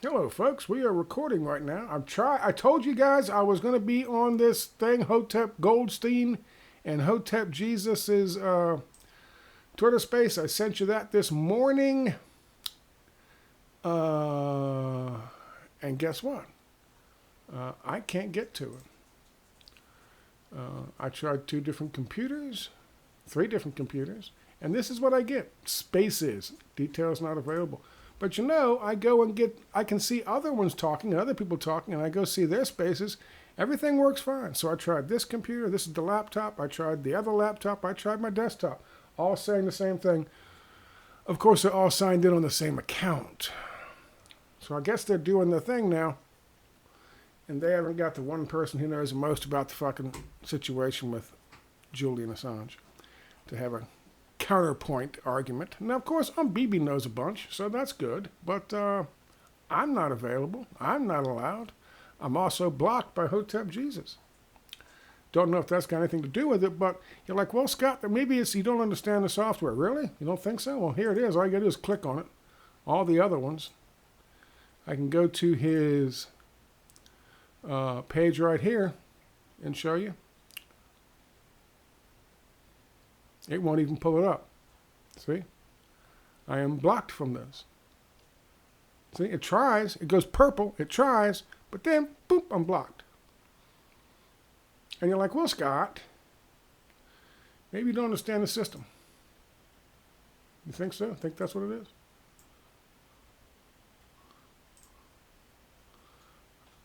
Hello, folks. We are recording right now. I told you guys I was going to be on this thing, Hotep Goldstein and Hotep Jesus's Twitter space. I sent you that this morning. And guess what? I can't get to it. I tried 2 different computers, 3 different computers, and this is what I get. Spaces. Details not available. But I go and I can see other ones talking, other people talking, and I go see their spaces. Everything works fine. So I tried this computer, this is the laptop, I tried the other laptop, I tried my desktop, all saying the same thing. Of course, they're all signed in on the same account. So I guess they're doing their thing now. And they haven't got the one person who knows the most about the fucking situation with Julian Assange to have a counterpoint argument. Now, of course, BB knows a bunch, so that's good. But I'm not available. I'm not allowed. I'm also blocked by Hotep Jesus. Don't know if that's got anything to do with it, but you're like, well, Scott, maybe it's you don't understand the software. Really? You don't think so? Well, here it is. All you got to do is click on it. All the other ones. I can go to his page right here and show you. It won't even pull it up. See? I am blocked from this. See, it tries. It goes purple. It tries. But then, boop, I'm blocked. And you're like, well, Scott, maybe you don't understand the system. You think so? Think that's what it is?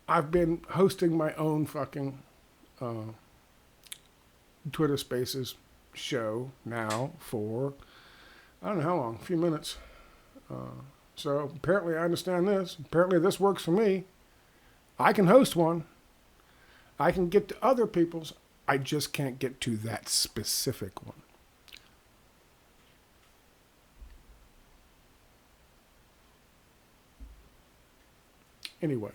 I've been hosting my own fucking Twitter Spaces show now for, I don't know how long, a few minutes. So apparently I understand this. Apparently this works for me. I can host one. I can get to other people's. I just can't get to that specific one. Anyway.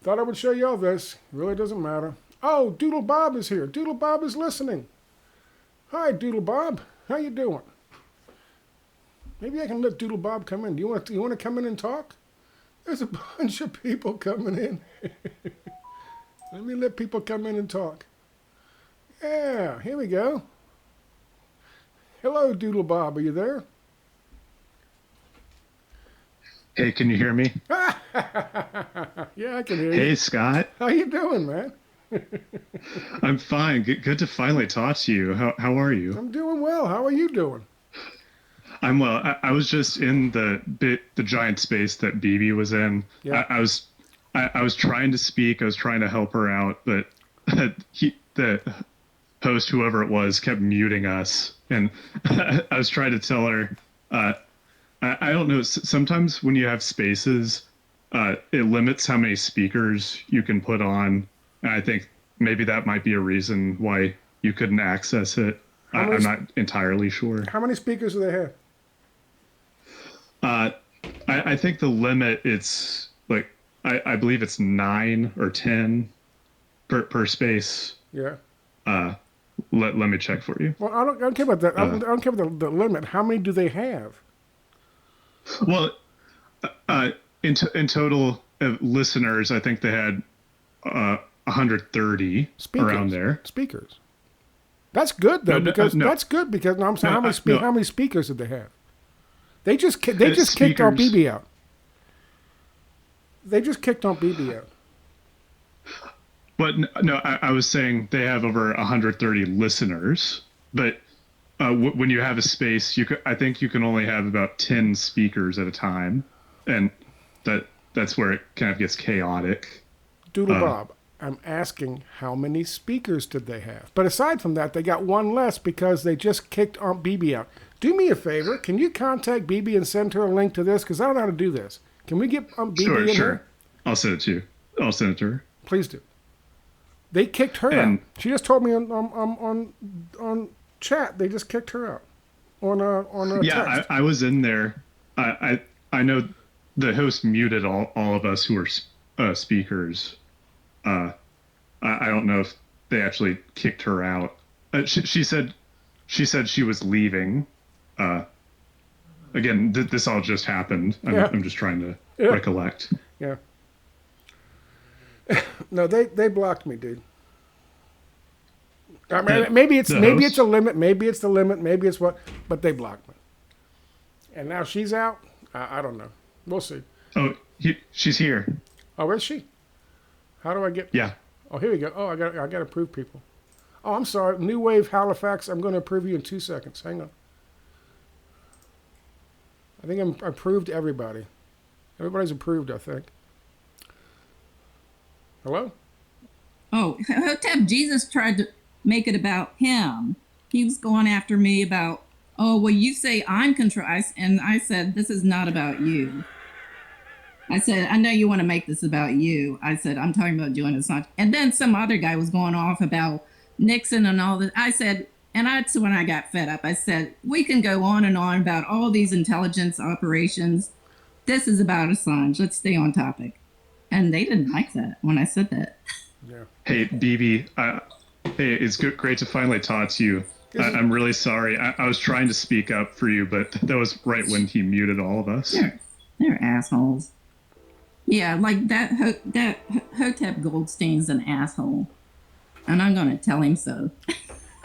Thought I would show you all this. It really doesn't matter. Oh, Doodle Bob is here. Doodle Bob is listening. Hi, Doodle Bob. How you doing? Maybe I can let Doodle Bob come in. Do you want to come in and talk? There's a bunch of people coming in. Let me let people come in and talk. Yeah, here we go. Hello, Doodle Bob. Are you there? Hey, can you hear me? Yeah, I can hear you. Hey, Scott. How you doing, man? I'm fine. Good to finally talk to you. How are you? I'm doing well. How are you doing? I'm well. I was just in the giant space that BB was in. Yeah. I was trying to speak. I was trying to help her out, but the host, whoever it was, kept muting us, and I was trying to tell her. I don't know. Sometimes when you have spaces, it limits how many speakers you can put on. And I think maybe that might be a reason why you couldn't access it. I'm not entirely sure. How many speakers do they have? I think the limit it's like I believe it's 9 or 10 per space. Yeah. Let me check for you. Well, I don't care about that. I don't care about the limit. How many do they have? Well, in total listeners, I think they had 130 Speakers. around there. Speakers. That's good though, No. that's good because I'm saying No. how many speakers did they have? They just kicked our Speakers. BB out. They just kicked our BB out. But no, I was saying they have over 130 listeners. But when you have a space, I think you can only have about 10 speakers at a time, and that's where it kind of gets chaotic. Doodle Bob, I'm asking how many speakers did they have? But aside from that, they got one less because they just kicked Aunt BB out. Do me a favor. Can you contact BB and send her a link to this? Because I don't know how to do this. Can we get Aunt BB in Sure. here? I'll send it to you. I'll send it to her. Please do. They kicked her out. She just told me on chat they just kicked her out on a text. I was in there. I know the host muted all of us who were speakers. I don't know if they actually kicked her out. She said she was leaving, again, this all just happened. Yeah. I'm just trying to Yeah. recollect. Yeah. No, they blocked me, dude. I mean, maybe it's The a host? limit. Maybe it's the limit. Maybe it's what. But they blocked me. And now she's out. I don't know. We'll see. Oh, she's here. Oh, where's she? How do I get? Yeah. Oh, here we go. Oh, I got to approve people. Oh, I'm sorry. New Wave Halifax. I'm going to approve you in 2 seconds. Hang on. I think I'm approved everybody. Everybody's approved, I think. Hello? Oh, Hotep Jesus tried to make it about him. He was going after me about, oh, well, you say I'm control. And I said, this is not about you. I said, I know you want to make this about you. I said, I'm talking about doing this not. And then some other guy was going off about Nixon and all that. I said, and that's when I got fed up. I said, we can go on and on about all these intelligence operations. This is about Assange. Let's stay on topic. And they didn't like that when I said that. Yeah. Hey, BB. Hey, it's great to finally talk to you. I'm really sorry. I was trying to speak up for you, but that was right when he muted all of us. They're assholes. Yeah, like that Hotep Goldstein's an asshole. And I'm going to tell him so.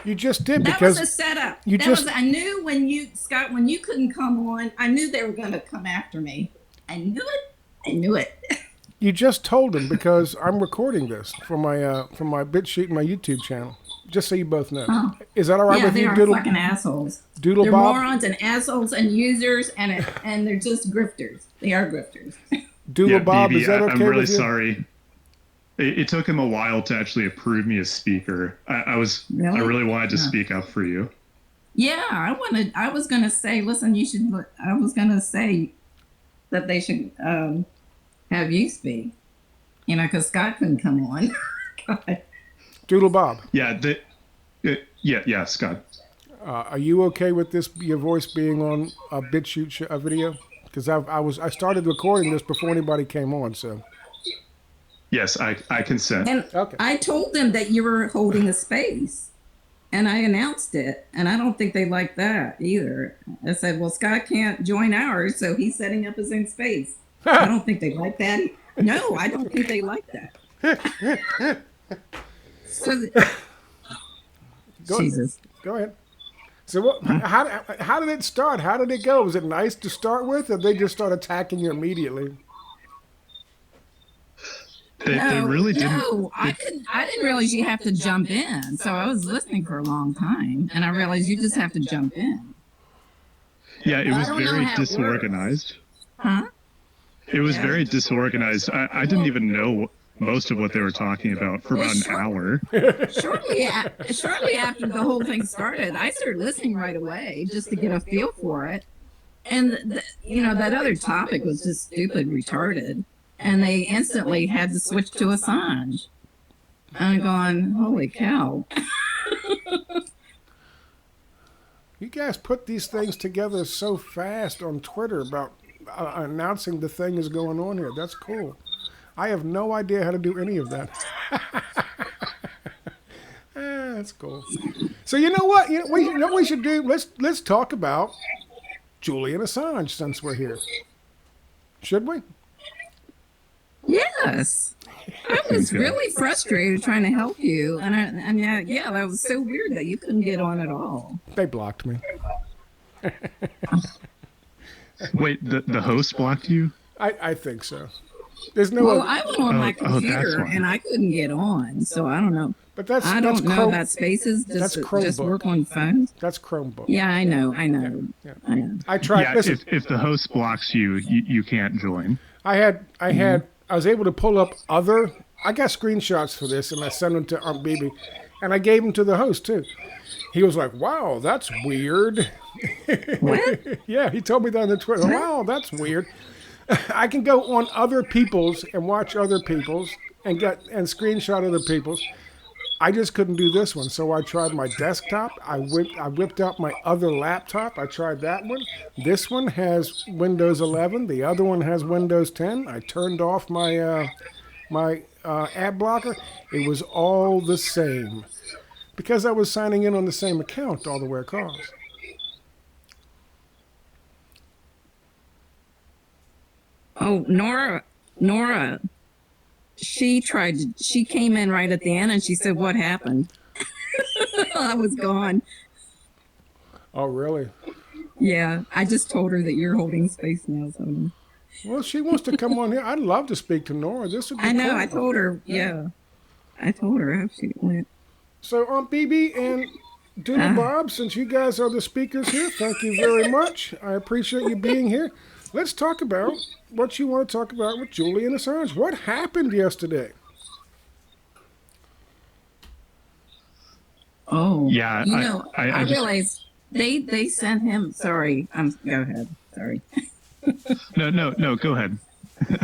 You just did That because was a setup. you just- I knew when you couldn't come on, I knew they were going to come after me. I knew it. you just told him because I'm recording this for my BitChute and my YouTube channel. Just so you both know. Oh. Is that all right Yeah, with they you, are Doodle? fucking assholes. Doodle They're Bob? morons and assholes and users and they're just grifters. They are grifters. Doodle Bob, BB, is that okay I'm really with you? sorry. It took him a while to actually approve me as speaker. I really wanted to speak up for you. Yeah, I was gonna say, listen, I was gonna say that they should have you speak. You know, because Scott couldn't come on. God. Doodle Bob, Yeah, yeah, Scott. are you okay with this? Your voice being on a BitChute a video? Because I started recording this before anybody came on. So Yes, I consent. And Okay. I told them that you were holding a space. And I announced it. And I don't think they like that either. I said, well, Scott can't join ours, so he's setting up his own space. I don't think they like that. No, I don't think they like that. So, Jesus. Go ahead. So what? How did it start? How did it go? Was it nice to start with, or they just start attacking you immediately? They really didn't. No, I didn't realize you have to jump in. So I was listening for a long time, and I realized you just have to jump in. Yeah, it was I don't know very how it works. disorganized. Huh? It was very disorganized. I didn't even know most of what they were talking about for about an hour. Shortly after the whole thing started, I started listening right away just to get a feel for it. And, that other topic was just stupid, retarded. And they instantly had to switch to Assange. And I'm going, holy cow. You guys put these things together so fast on Twitter about announcing the thing is going on here. That's cool. I have no idea how to do any of that. That's cool. So you know what? You know what we should do? Let's talk about Julian Assange since we're here. Should we? Yes. I was really frustrated trying to help you. And yeah, that was so weird that you couldn't get on at all. They blocked me. Wait, the host blocked you? I think so. There's no. Well, I went on my Oh, that's computer why. and I couldn't get on, so I don't know. But that's I don't know Chrome, about spaces. that's Just Chromebook. work on phones. That's Chromebook. Yeah, I know. Yeah. I know. I tried. Yeah, Listen, if the host blocks you, you can't join. I was able to pull up other. I got screenshots for this, and I sent them to Aunt BB, and I gave them to the host too. He was like, "Wow, that's weird." What? Yeah, he told me that on the Twitter. Wow, that's weird. I can go on other people's and watch other people's and screenshot other people's. I just couldn't do this one, so I tried my desktop. I whipped out my other laptop. I tried that one. This one has Windows 11. The other one has Windows 10. I turned off my ad blocker. It was all the same because I was signing in on the same account all the way across. Oh, Nora, she came in right at the end and she said, "What happened?" I was gone. Oh, really? Yeah, I just told her that you're holding space now. So Well, she wants to come on here. I'd love to speak to Nora. This would be I know. cool. I told her. Yeah, I told her how she went. So, Aunt BB and Doodle Bob, since you guys are the speakers here, thank you very much. I appreciate you being here. Let's talk about what you want to talk about with Julian Assange. What happened yesterday? Oh, Yeah, you know, I just realized they sent him. Sorry, go ahead. Sorry. no. Go ahead.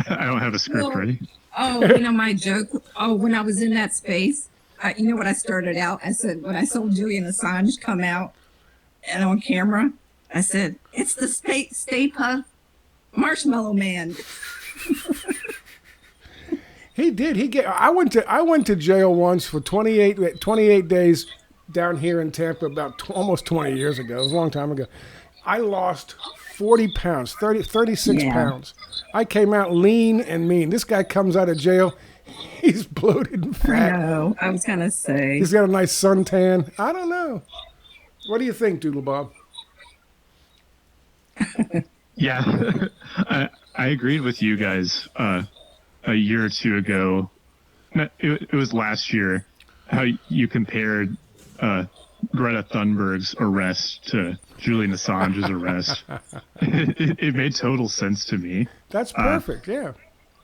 I don't have a script Well, ready. Oh, you know my joke. Oh, when I was in that space, you know what I started out? I said when I saw Julian Assange come out and on camera, I said it's the Stay Puft Marshmallow Man. He did. I went to jail once for 28 days down here in Tampa about almost 20 years ago. It was a long time ago. I lost 40 pounds, 36 Yeah. pounds. I came out lean and mean. This guy comes out of jail. He's bloated and I fat. know. I was gonna say. He's got a nice suntan. I don't know. What do you think, Doodle Bob? Yeah, I agreed with you guys a year or two ago. No, it was last year. How you compared Greta Thunberg's arrest to Julian Assange's arrest. It made total sense to me. That's perfect. Yeah.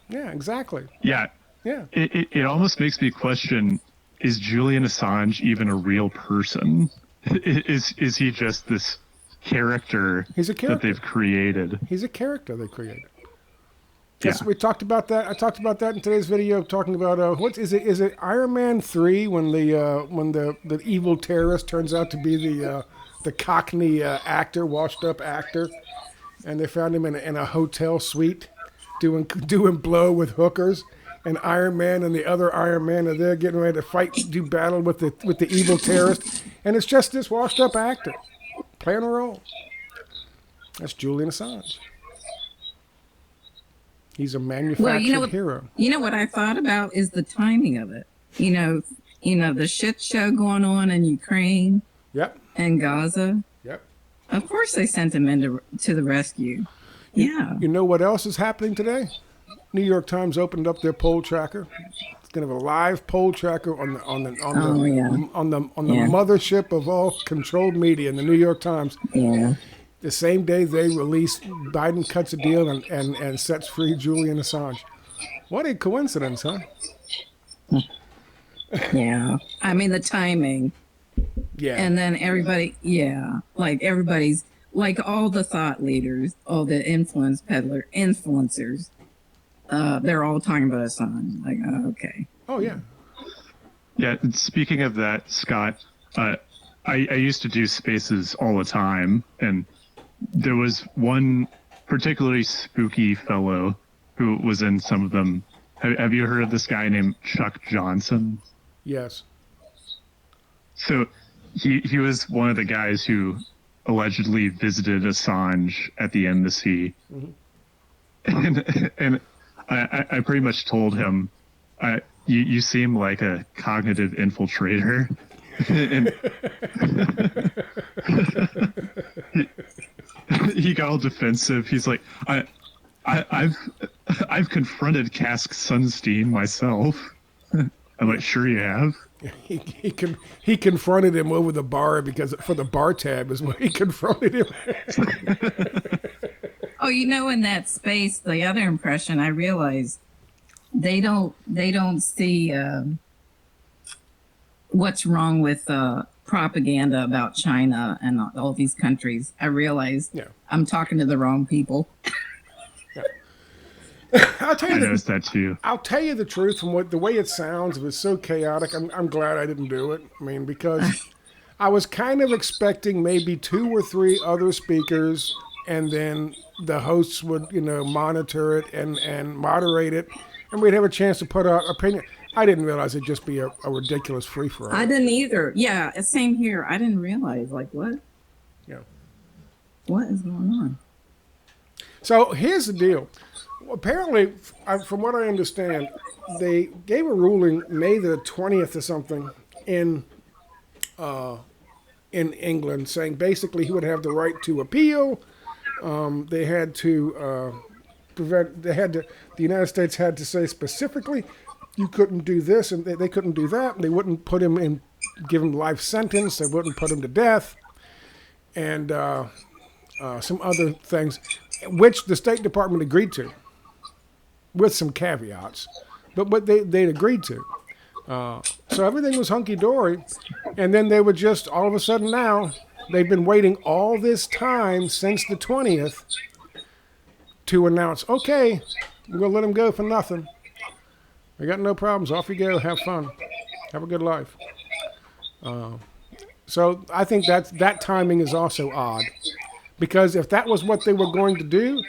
Yeah, exactly. Yeah, Yeah. it almost makes me question: is Julian Assange even a real person? Is he just this character He's a that character. they've created? He's a character they created. Yeah. Yes, we talked about that. I talked about that in today's video, talking about what is it? Is it Iron Man 3 when the evil terrorist turns out to be the Cockney actor, washed up actor, and they found him in a hotel suite doing blow with hookers, and Iron Man and the other Iron Man are there getting ready to fight, do battle with the evil terrorist, and it's just this washed up actor playing a role. That's Julian Assange. He's a manufactured hero. You know what I thought about is the timing of it. You know the shit show going on in Ukraine Yep. and Gaza. Yep. Of course, they sent him to the rescue. Yeah. You know what else is happening today? New York Times opened up their poll tracker. It's going to have a live poll tracker on the Yeah. mothership of all controlled media in the New York Times. Yeah. The same day they release, Biden cuts a deal and sets free Julian Assange. What a coincidence, huh? Yeah. I mean the timing. Yeah. And then everybody's like all the thought leaders, all the influencers, they're all talking about Assange. Like, oh, okay. Oh yeah. Yeah, and speaking of that, Scott, I used to do spaces all the time, and there was one particularly spooky fellow who was in some of them. Have you heard of this guy named Chuck Johnson? Yes. So he was one of the guys who allegedly visited Assange at the embassy. And I pretty much told him, you seem like a cognitive infiltrator. And he got all defensive. He's like, I've confronted Cask Sunstein myself. I'm like, sure you have. He confronted him over the bar because for the bar tab is where he confronted him. Oh, in that space, the other impression I realized they don't see what's wrong with propaganda about China and all these countries. I realized I'm talking to the wrong people. I'll tell I you noticed that too. I'll tell you the truth from the way it sounds. It was so chaotic. I'm glad I didn't do it. I mean, because I was kind of expecting maybe 2 or 3 other speakers, and then the hosts would, monitor it and moderate it, and we'd have a chance to put our opinion. I didn't realize it'd just be a ridiculous free for all. I didn't either. Yeah, same here. I didn't realize what. Yeah. What is going on? So here's the deal. Apparently, from what I understand, they gave a ruling May the 20th or something in England, saying basically he would have the right to appeal. They had to prevent. They had to. The United States had to say specifically, you couldn't do this, and they couldn't do that. And they wouldn't put him in, give him life sentence. They wouldn't put him to death, and some other things, which the State Department agreed to, with some caveats, but they'd agreed to. So everything was hunky dory, and then they were just all of a sudden now they've been waiting all this time since the 20th to announce, okay, we're gonna let him go for nothing. We got no problems. Off you go. Have fun. Have a good life. So I think that timing is also odd, because if that was what they were going to do,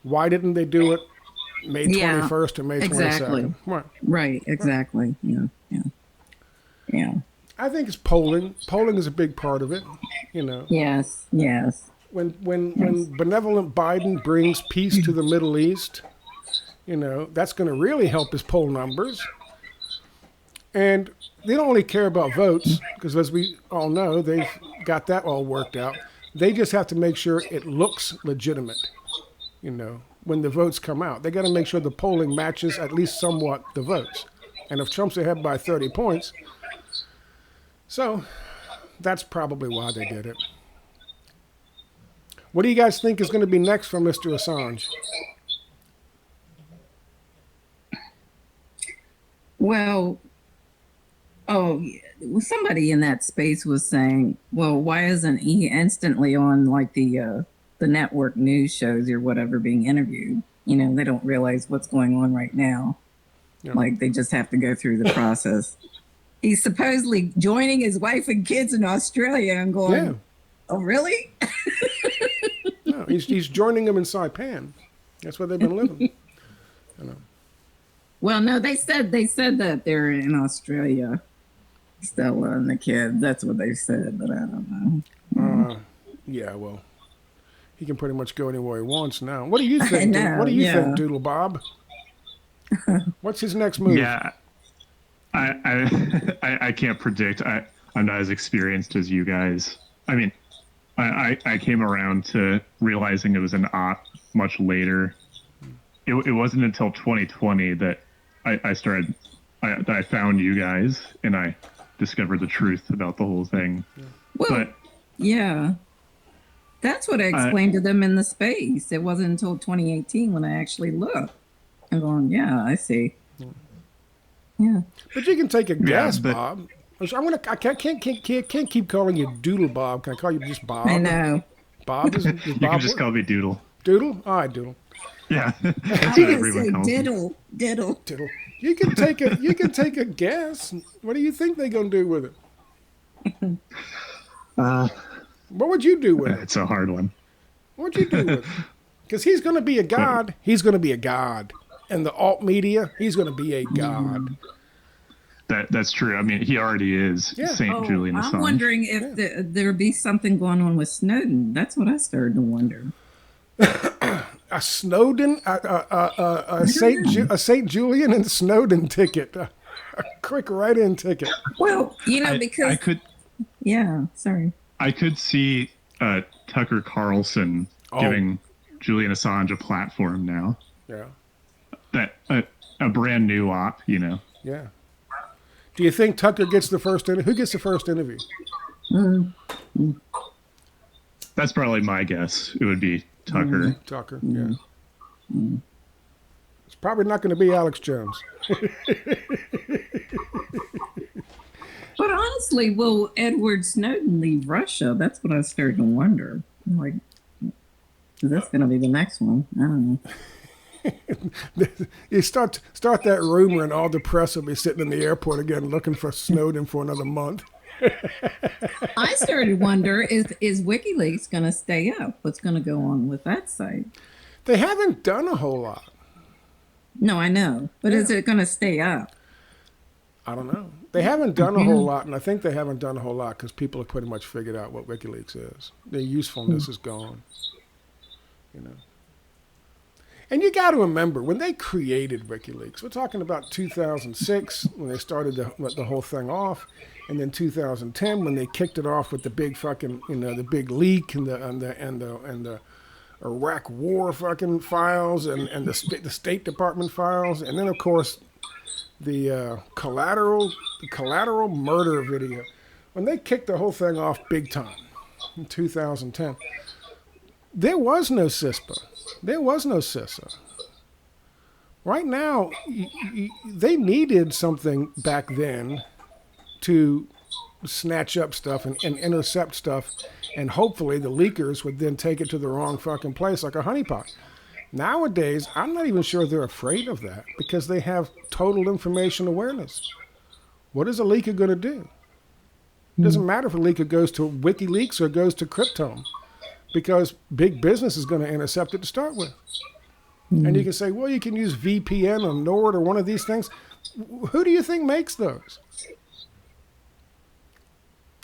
why didn't they do it May 21st or May 22nd? Exactly. Right. Right. Exactly. Yeah. Yeah. Yeah. I think it's polling. Polling is a big part of it. You know, Yes. Yes. when benevolent Biden brings peace to the Middle East, you know, that's going to really help his poll numbers. And they don't only care about votes, because as we all know, they've got that all worked out. They just have to make sure it looks legitimate, you know, when the votes come out. They got to make sure the polling matches at least somewhat the votes. And if Trump's ahead by 30 points, so that's probably why they did it. What do you guys think is going to be next for Mr. Assange? Well, somebody in that space was saying, well, why isn't he instantly on like the network news shows or whatever being interviewed? You know, they don't realize what's going on right now. Yeah. Like they just have to go through the process. He's supposedly joining his wife and kids in Australia and going, Yeah. oh, really? No, he's joining them in Saipan. That's where they've been living. You know. Well, no, they said that they're in Australia, Stella and the kids. That's what they said, but I don't know. Yeah, well, he can pretty much go anywhere he wants now. What do you think? know, What do you yeah. think, Doodle Bob? What's his next move? Yeah, I can't predict. I'm not as experienced as you guys. I mean, I came around to realizing it was an op much later. It wasn't until 2020 that I found you guys and I discovered the truth about the whole thing. Well, But yeah. That's what I explained to them in the space. It wasn't until 2018 when I actually looked. I'm going, yeah, I see. Yeah. But you can take a guess, but- Bob. I can't keep calling you Doodle Bob. Can I call you just Bob? I know. Bob is you Bob can just call me Doodle. Doodle. All right, Doodle. Yeah, I that's was what going to everyone say calls me. diddle. Diddle. You can take a guess. What do you think they're gonna do with it? What would you do with it? It's a hard one. What would you do with it? Because he's gonna be a god. He's gonna be a god. And the alt media, he's gonna be a god. That's true. I mean, he already is Yeah. Saint Julian Assange. I'm wondering if there'd be something going on with Snowden. That's what I started to wonder. A Snowden, a Saint Julian and Snowden ticket, a quick write-in ticket. Well, you know, because yeah, sorry. I could see Tucker Carlson giving Julian Assange a platform now. Yeah, That a brand new op, you know. yeah. Do you think Tucker gets the first interview? Who gets the first interview? That's probably my guess. It would be Tucker. Tucker. Yeah. It's probably not going to be Alex Jones. But honestly, will Edward Snowden leave Russia? That's what I started to wonder. I'm like, is this going to be the next one? I don't know. You start that rumor, and all the press will be sitting in the airport again, looking for Snowden for another month. I started to wonder, is WikiLeaks going to stay up? What's going to go on with that site? They haven't done a whole lot. No, I know. But is it going to stay up? I don't know. They haven't done a whole lot, and I think they haven't done a whole lot because people have pretty much figured out what WikiLeaks is. Their usefulness is gone. You know. And you got to remember, when they created WikiLeaks, we're talking about 2006 when they started the whole thing off, and then 2010 when they kicked it off with the big fucking, the big leak and the Iraq War fucking files and the State Department files, and then of course the collateral murder video. When they kicked the whole thing off big time in 2010, there was no CISPA. There was no CISA. Right now, they needed something back then to snatch up stuff and intercept stuff, and hopefully the leakers would then take it to the wrong fucking place like a honeypot. Nowadays, I'm not even sure they're afraid of that because they have total information awareness. What is a leaker going to do? It doesn't matter if a leaker goes to WikiLeaks or goes to Cryptome, because big business is going to intercept it to start with. And you can say, well, you can use VPN or Nord or one of these things. Who do you think makes those?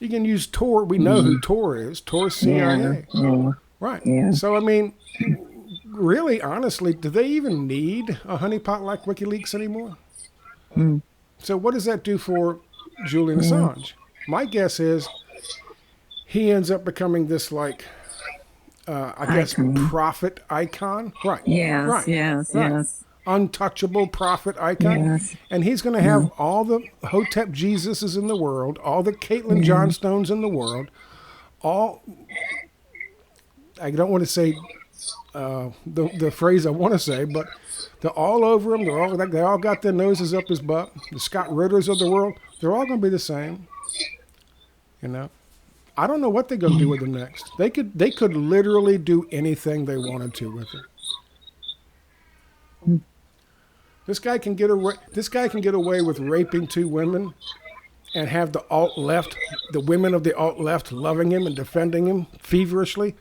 You can use Tor. We know who Tor is. Tor's CIA. Yeah. Right. Yeah. So, I mean, really, honestly, do they even need a honeypot like WikiLeaks anymore? So what does that do for Julian Assange? My guess is he ends up becoming this, like, I guess, prophet icon. Right. Yes, right. yes, right. yes. Untouchable prophet icon. Yes. And he's going to have all the Hotep Jesuses in the world, all the Caitlin Johnstones in the world, all, I don't want to say the phrase I want to say, but they're all over him. They all got their noses up his butt. The Scott Ritters of the world, they're all going to be the same. I don't know what they're going to do with him next. They could literally do anything they wanted to with it. This guy can get away with raping 2 women and have the women of the alt left loving him and defending him feverishly.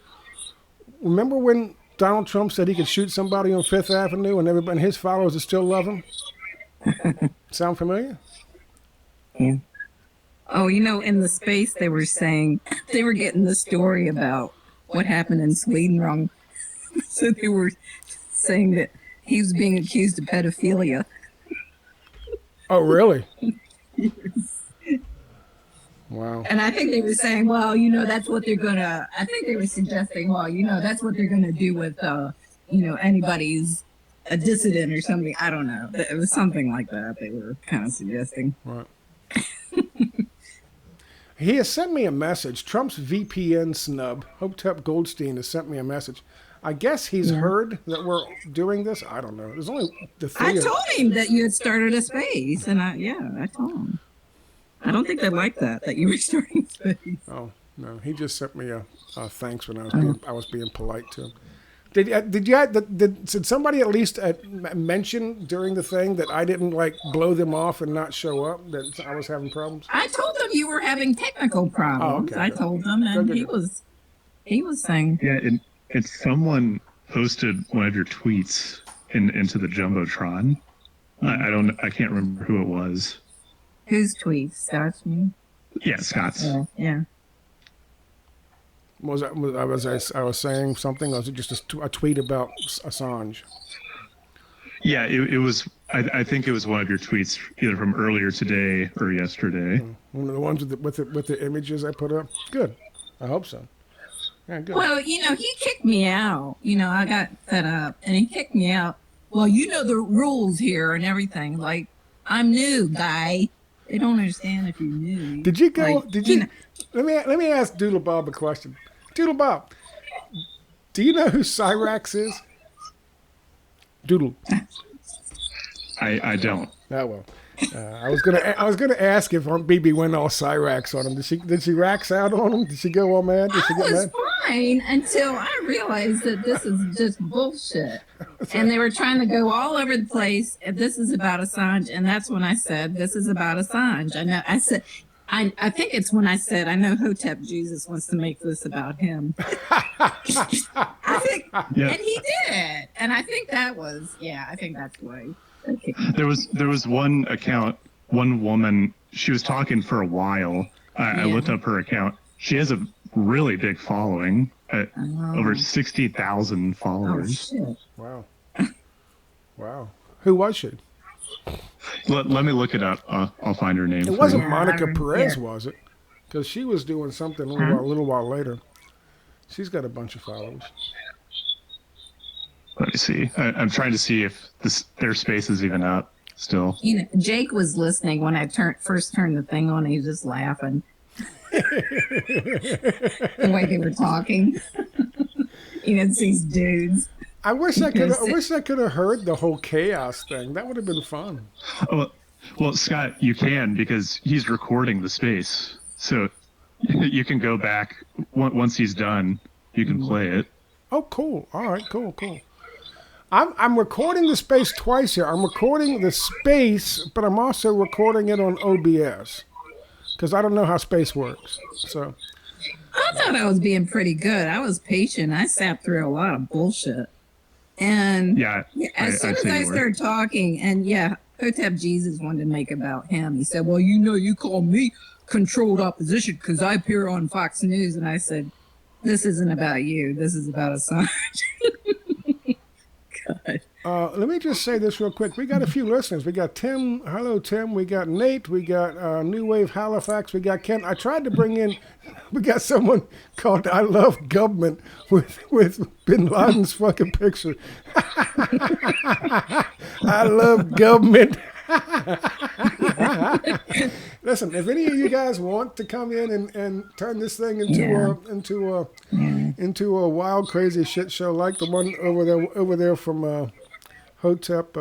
Remember when Donald Trump said he could shoot somebody on Fifth Avenue and everybody, his followers would still love him? Sound familiar? Yeah. Oh, in the space they were saying, they were getting the story about what happened in Sweden wrong. So they were saying that he was being accused of pedophilia. Oh, really? Wow. And I think they were saying, well, that's what they're going to, I think they were suggesting, well, that's what they're going to do with, anybody's a dissident or something. I don't know. It was something like that they were kind of suggesting. Right. He has sent me a message. Trump's VPN snub, Hotep Goldstein, has sent me a message. I guess he's heard that we're doing this. I don't know. There's only the 3 I told him that you had started a space, and I told him. I don't think they like that you were starting a space. Oh, no. He just sent me a thanks when I was being polite to him. Did somebody at least mention during the thing that I didn't blow them off and not show up, that I was having problems? I told them you were having technical problems. Oh, okay. I told them, and he was saying. Yeah, it's someone posted one of your tweets into the Jumbotron. I can't remember who it was. Whose tweets? Scott's? Yeah, Scott's. Yeah. Was I was saying something? Or was it just a tweet about Assange? Yeah, it was. I think it was one of your tweets, either from earlier today or yesterday. One of the ones with the images I put up. Good. I hope so. Yeah, good. Well, he kicked me out. I got fed up, and he kicked me out. Well, the rules here and everything. Like, I'm new, guy. They don't understand if you're new. Did you go? Let me ask Doodle Bob a question. Doodle Bob, do you know who Cyrax is? Doodle. I don't. Oh well. I was gonna ask if Aunt BB went all Cyrax on him. Did she rax out on him? Did she go all mad? Did she I get was mad? fine until I realized that this is just bullshit. And they were trying to go all over the place. And this is about Assange, and that's when I said this is about Assange. I said. I think it's when I said, I know Hotep Jesus wants to make this about him. I think, Yeah. and he did. And I think that was, I think that's why. Okay. There was one account, one woman. She was talking for a while. I looked up her account. She has a really big following, over 60,000 followers. Oh, shit. Wow. Wow. Who was she? Let me look it up. I'll find her name. It for wasn't you. Monica Perez, yeah. was it? Because she was doing something a little while later. She's got a bunch of followers. Let me see. I'm trying to see if their space is even up still. You know, Jake was listening when I first turned the thing on. He was just laughing. The way they were talking. It's these dudes. I wish I could have heard the whole chaos thing. That would have been fun. Oh, well, Scott, you can because he's recording the space, so you can go back once he's done. You can play it. Oh, cool. All right, cool. I'm recording the space twice here. I'm recording the space, but I'm also recording it on OBS because I don't know how space works. So I thought I was being pretty good. I was patient. I sat through a lot of bullshit. And Yeah, as soon I'd as say I you were. started talking, and Hotep Jesus wanted to make about him. He said, well, you call me controlled opposition because I appear on Fox News. And I said, this isn't about you. This is about Assange. God. let me just say this real quick. We got a few listeners. We got Tim. Hello, Tim. We got Nate. We got New Wave Halifax. We got Ken. I tried to bring in. We got someone called I Love Government with Bin Laden's fucking picture. I love government. Listen, if any of you guys want to come in and turn this thing into a wild, crazy shit show like the one over there from Hotep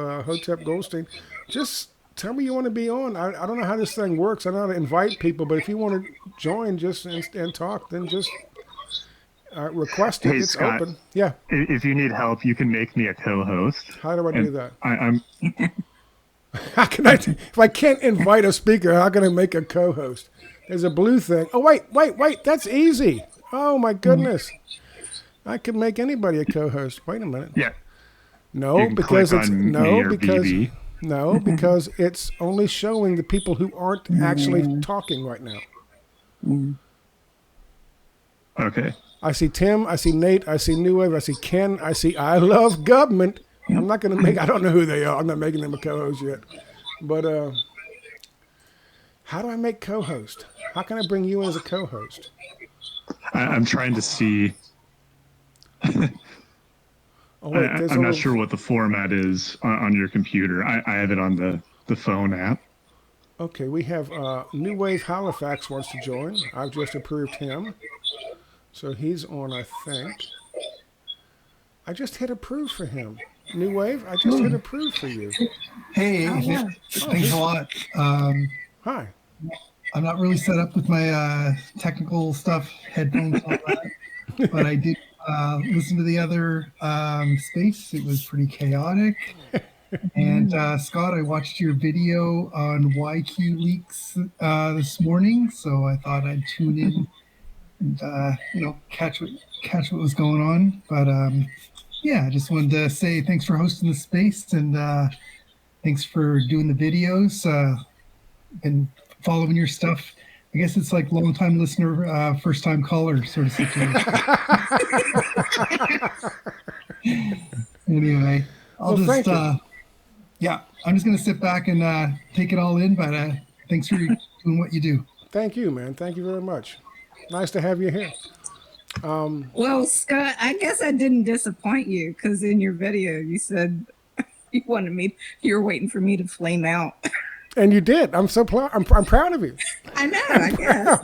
Goldstein, just tell me you want to be on. I don't know how this thing works. I know how to invite people, but if you want to join just and talk, then just request it. Hey, It's Scott. open. Yeah. If you need help, you can make me a co-host. How do I do that? I'm How can if I can't invite a speaker, how can I make a co-host? There's a blue thing. Oh, wait. That's easy. Oh, my goodness. I can make anybody a co-host. Wait a minute. yeah. No, You can because click it's on me or BB. because it's only showing the people who aren't actually talking right now. Okay. I see Tim, I see Nate, I see New Wave, I see Ken, I see I Love Government. I'm not going to make, I don't know who they are. I'm not making them a co-host yet. But how do I make co-host? How can I bring you in as a co-host? I'm trying to see. Oh, wait, there's a I'm not little- sure what the format is on your computer. I have it on the phone app. Okay, we have New Wave Halifax wants to join. I've just approved him. So he's on, I think. I just hit approve for him. New Wave, I just hit approve for you. Hey, thanks a lot. Hi. I'm not really set up with my technical stuff, headphones, all that, but I did listen to the other space. It was pretty chaotic. And Scott, I watched your video on YQ leaks this morning, so I thought I'd tune in and catch what was going on. But yeah, I just wanted to say thanks for hosting the space and thanks for doing the videos and following your stuff. I guess it's like long time listener, first time caller sort of situation. Anyway, Thank you. I'm just going to sit back and take it all in, but thanks for doing what you do. Thank you, man. Thank you very much. Nice to have you here. Well, Scott, I guess I didn't disappoint you because in your video you said you were waiting for me to flame out. And you did. I'm so proud. I'm proud of you. I know, I guess.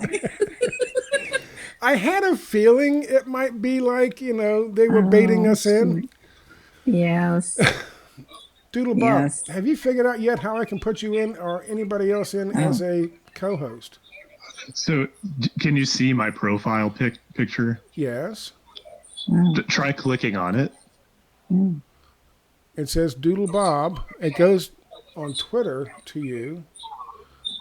I had a feeling it might be like, they were baiting us in. Yes. Doodle Bob, Yes. have you figured out yet how I can put you in or anybody else in as a co-host? So, can you see my profile picture? Yes. Try clicking on it. It says Doodle Bob. It goes on Twitter to you,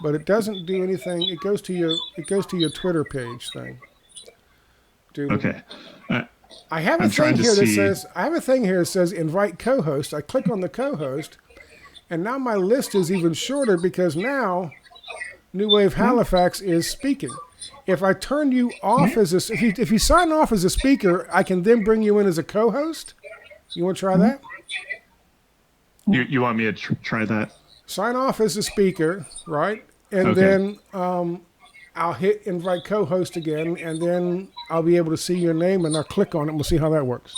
but it doesn't do anything. It goes to your Twitter page thing. Doodle. Okay. I have a I'm thing trying to here that see- says invite co-host. I click on the co-host, and now my list is even shorter because now New Wave Halifax is speaking. If I turn you off if you sign off as a speaker, I can then bring you in as a co-host. You want to try that? You want me to try that? Sign off as a speaker, right? And Okay. then I'll hit invite co-host again, and then I'll be able to see your name, and I'll click on it, and we'll see how that works.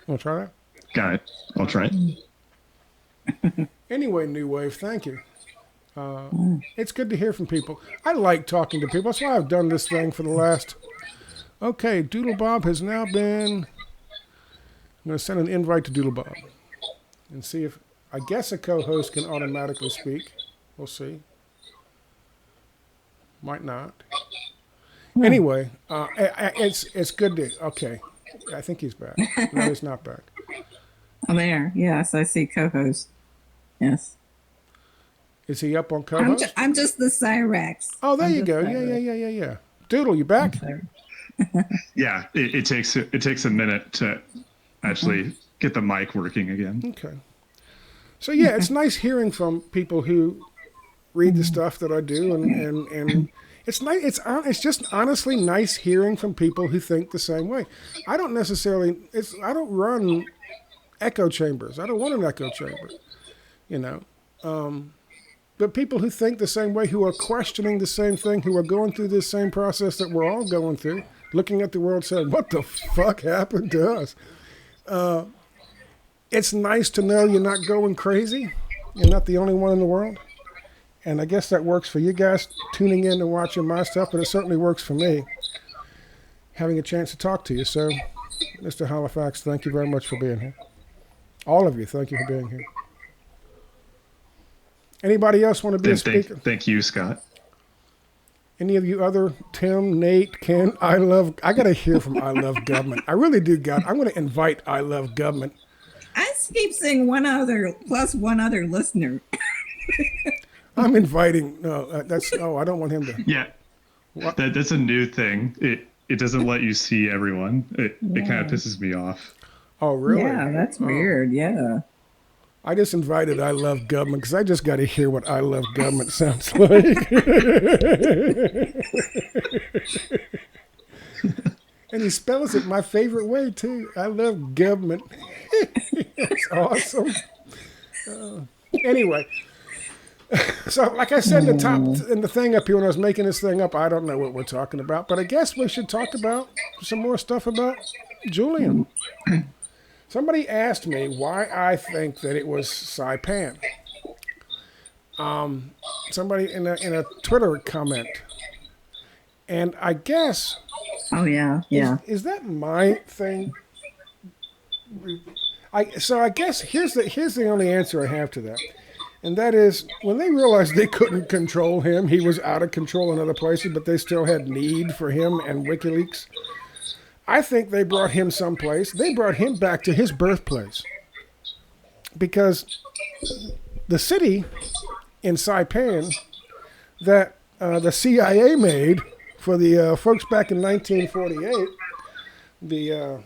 Want to try that? Got it. I'll try it. Anyway, New Wave, thank you. It's good to hear from people. I like talking to people. That's why I've done this thing for the last... Okay, Doodle Bob has now been... I'm going to send an invite to Doodle Bob and see if... I guess a co-host can automatically speak. We'll see. Might not. Anyway, it's good to... Okay, I think he's back. No, he's not back. Oh, there. Yes, I see co-host. Yes. Is he up on co-host? I'm just the Cyrax. Oh, there I'm you just go. Cyrax. Yeah. Doodle, you back? Yeah, it takes a minute to actually get the mic working again. Okay. So yeah, it's nice hearing from people who read the stuff that I do, and it's nice. It's just honestly nice hearing from people who think the same way. I don't run echo chambers. I don't want an echo chamber, you know. But people who think the same way, who are questioning the same thing, who are going through this same process that we're all going through, looking at the world saying, what the fuck happened to us? It's nice to know you're not going crazy. You're not the only one in the world. And I guess that works for you guys tuning in and watching my stuff, but it certainly works for me having a chance to talk to you. So, Mr. Halifax, thank you very much for being here. All of you, thank you for being here. Anybody else want to be a speaker? Thank you, Scott. Any of you other, Tim, Nate, Ken, I got to hear from I Love Government. I really do, God. I'm going to invite I Love Government. I keep seeing one other listener. I'm inviting, I don't want him to. Yeah, that's a new thing. It doesn't let you see everyone. It kind of pisses me off. Oh, really? Yeah, that's weird. Yeah. I just invited I Love Government because I just got to hear what I Love Government sounds like. And he spells it my favorite way, too. I love government. It's awesome. Anyway, so like I said in the thing up here when I was making this thing up, I don't know what we're talking about, but I guess we should talk about some more stuff about Julian. Somebody asked me why I think that it was Saipan. Somebody in a Twitter comment, and I guess. Oh yeah. Is that my thing? I guess here's the only answer I have to that, and that is when they realized they couldn't control him, he was out of control in other places, but they still had need for him and WikiLeaks. I think they brought him someplace. They brought him back to his birthplace because the city in Saipan that the CIA made for the folks back in 1948, the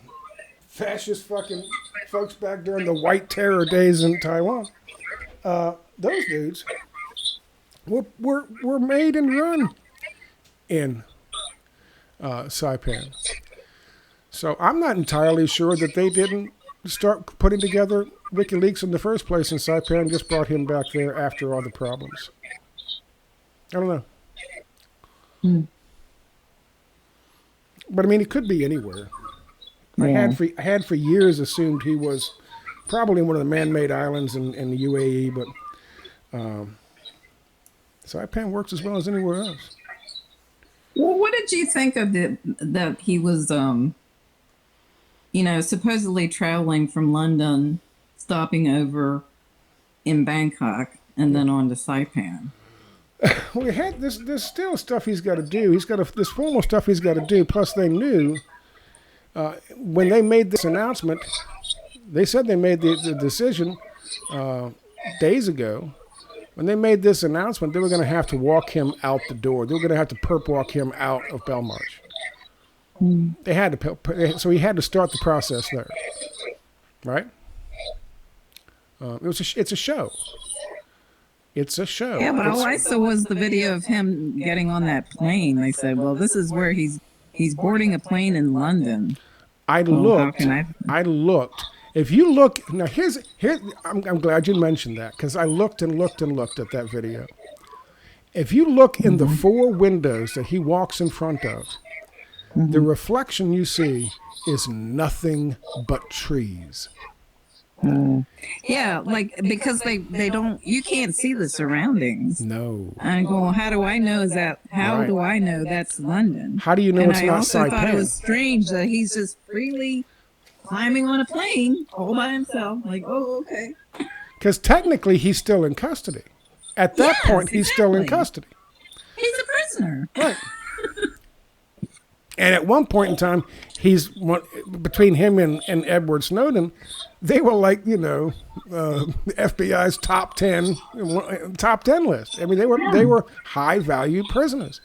fascist fucking folks back during the White Terror days in Taiwan, those dudes were made and run in Saipan. So I'm not entirely sure that they didn't start putting together WikiLeaks in the first place in Saipan and just brought him back there after all the problems. I don't know. But I mean, it could be anywhere. Yeah. I had for years assumed he was probably one of the man-made islands in the UAE, but Saipan works as well as anywhere else. Well, what did you think of that he was, supposedly traveling from London, stopping over in Bangkok, and then on to Saipan? Well, there's still stuff he's got to do. This formal stuff he's got to do. Plus, they knew when they made this announcement, they said they made the decision days ago. When they made this announcement, they were going to have to walk him out the door. They were going to have to perp walk him out of Belmarsh. They had to, so he had to start the process there, right? It's a show. It's a show. Yeah, but all I saw was the video of him getting on that plane. They said, well, this is where he's boarding a plane in London. I looked, If you look now, I'm glad you mentioned that because I looked and looked and looked at that video. If you look in the 4 windows that he walks in front of, the reflection you see is nothing but trees. Yeah, like because they don't, you can't see the surroundings. No. I go, well, how do I know Right. do I know that's London? How do you know And it's I not also thought it Saipan? was strange that he's just freely climbing on a plane all by himself. Like, oh, okay. Because technically he's still in custody. At that Yes, point, he's still in exactly. custody. He's a prisoner. Right. And at one point in time, between him and Edward Snowden, they were like, the FBI's top 10 list. I mean, they were high value prisoners.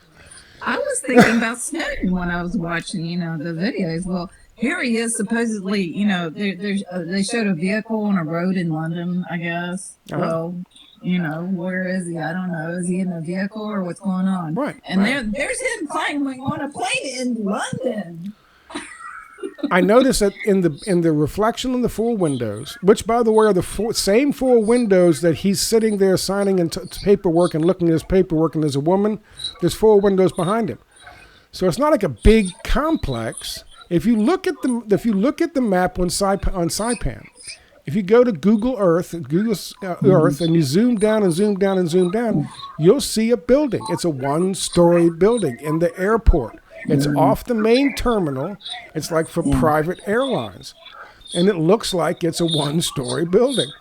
I was thinking about Snowden when I was watching, the videos. Well, here he is supposedly, they showed a vehicle on a road in London, I guess. Uh-huh. Well, where is he? I don't know. Is he in the vehicle or what's going on? Right, And right. there's him climbing on a plane in London. I noticed that in the reflection in the 4 windows, which by the way are the same 4 windows that he's sitting there signing into paperwork and looking at his paperwork, and there's a woman. There's 4 windows behind him, so it's not like a big complex. If you look at the map on Saipan, if you go to Google Earth, Earth, and you zoom down and zoom down and zoom down, you'll see a building. It's a 1-story building in the airport. It's off the main terminal. It's like for private airlines, and it looks like it's a 1-story building.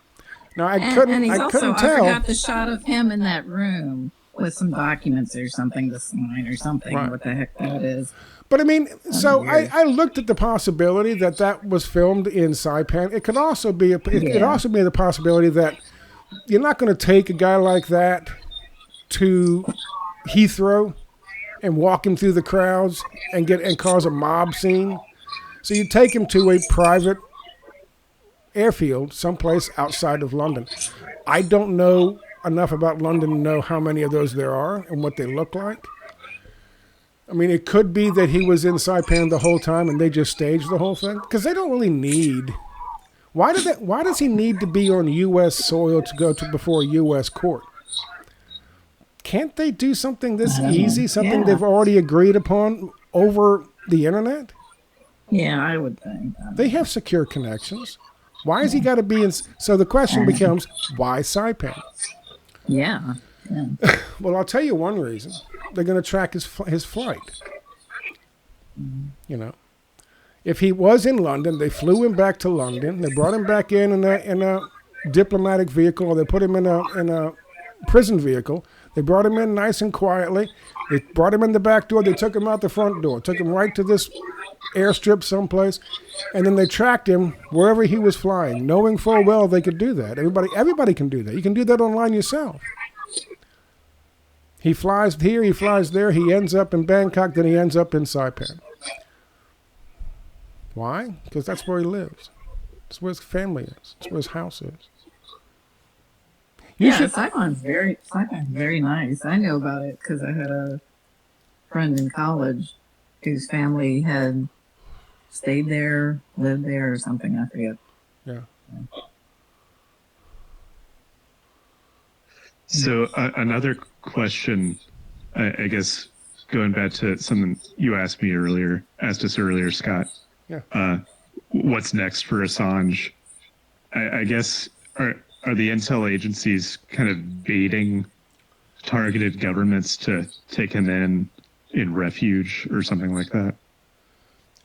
Now I couldn't I tell. forgot the shot of him in that room with some documents or something to sign or something. Right. What the heck that is? But I mean, so I looked at the possibility that was filmed in Saipan. It could also be the possibility that you're not going to take a guy like that to Heathrow and walk him through the crowds and cause a mob scene. So you take him to a private airfield someplace outside of London. I don't know enough about London to know how many of those there are and what they look like. I mean, it could be that he was in Saipan the whole time and they just staged the whole thing, because they don't really need. Why does he need to be on U.S. soil to go to before a U.S. court? Can't they do something this easy, something they've already agreed upon over the internet? Yeah, I would think. They have secure connections. Why has he got to be in? So the question becomes, why Saipan? Yeah. Well, I'll tell you one reason. They're going to track his flight. If he was in London, they flew him back to London. They brought him back in a diplomatic vehicle, or they put him in a prison vehicle. They brought him in nice and quietly. They brought him in the back door. They took him out the front door, took him right to this airstrip someplace, and then they tracked him wherever he was flying, knowing full well they could do that. Everybody can do that. You can do that online yourself. He flies here, he flies there, he ends up in Bangkok, then he ends up in Saipan. Why? Because that's where he lives. That's where his family is. That's where his house is. Saipan's very nice. I know about it because I had a friend in college whose family had stayed there, lived there, or something. I forget. Yeah. So another question, I guess, going back to something you asked us earlier, Scott. Yeah. What's next for Assange? I guess are the intel agencies kind of baiting targeted governments to take him in refuge or something like that?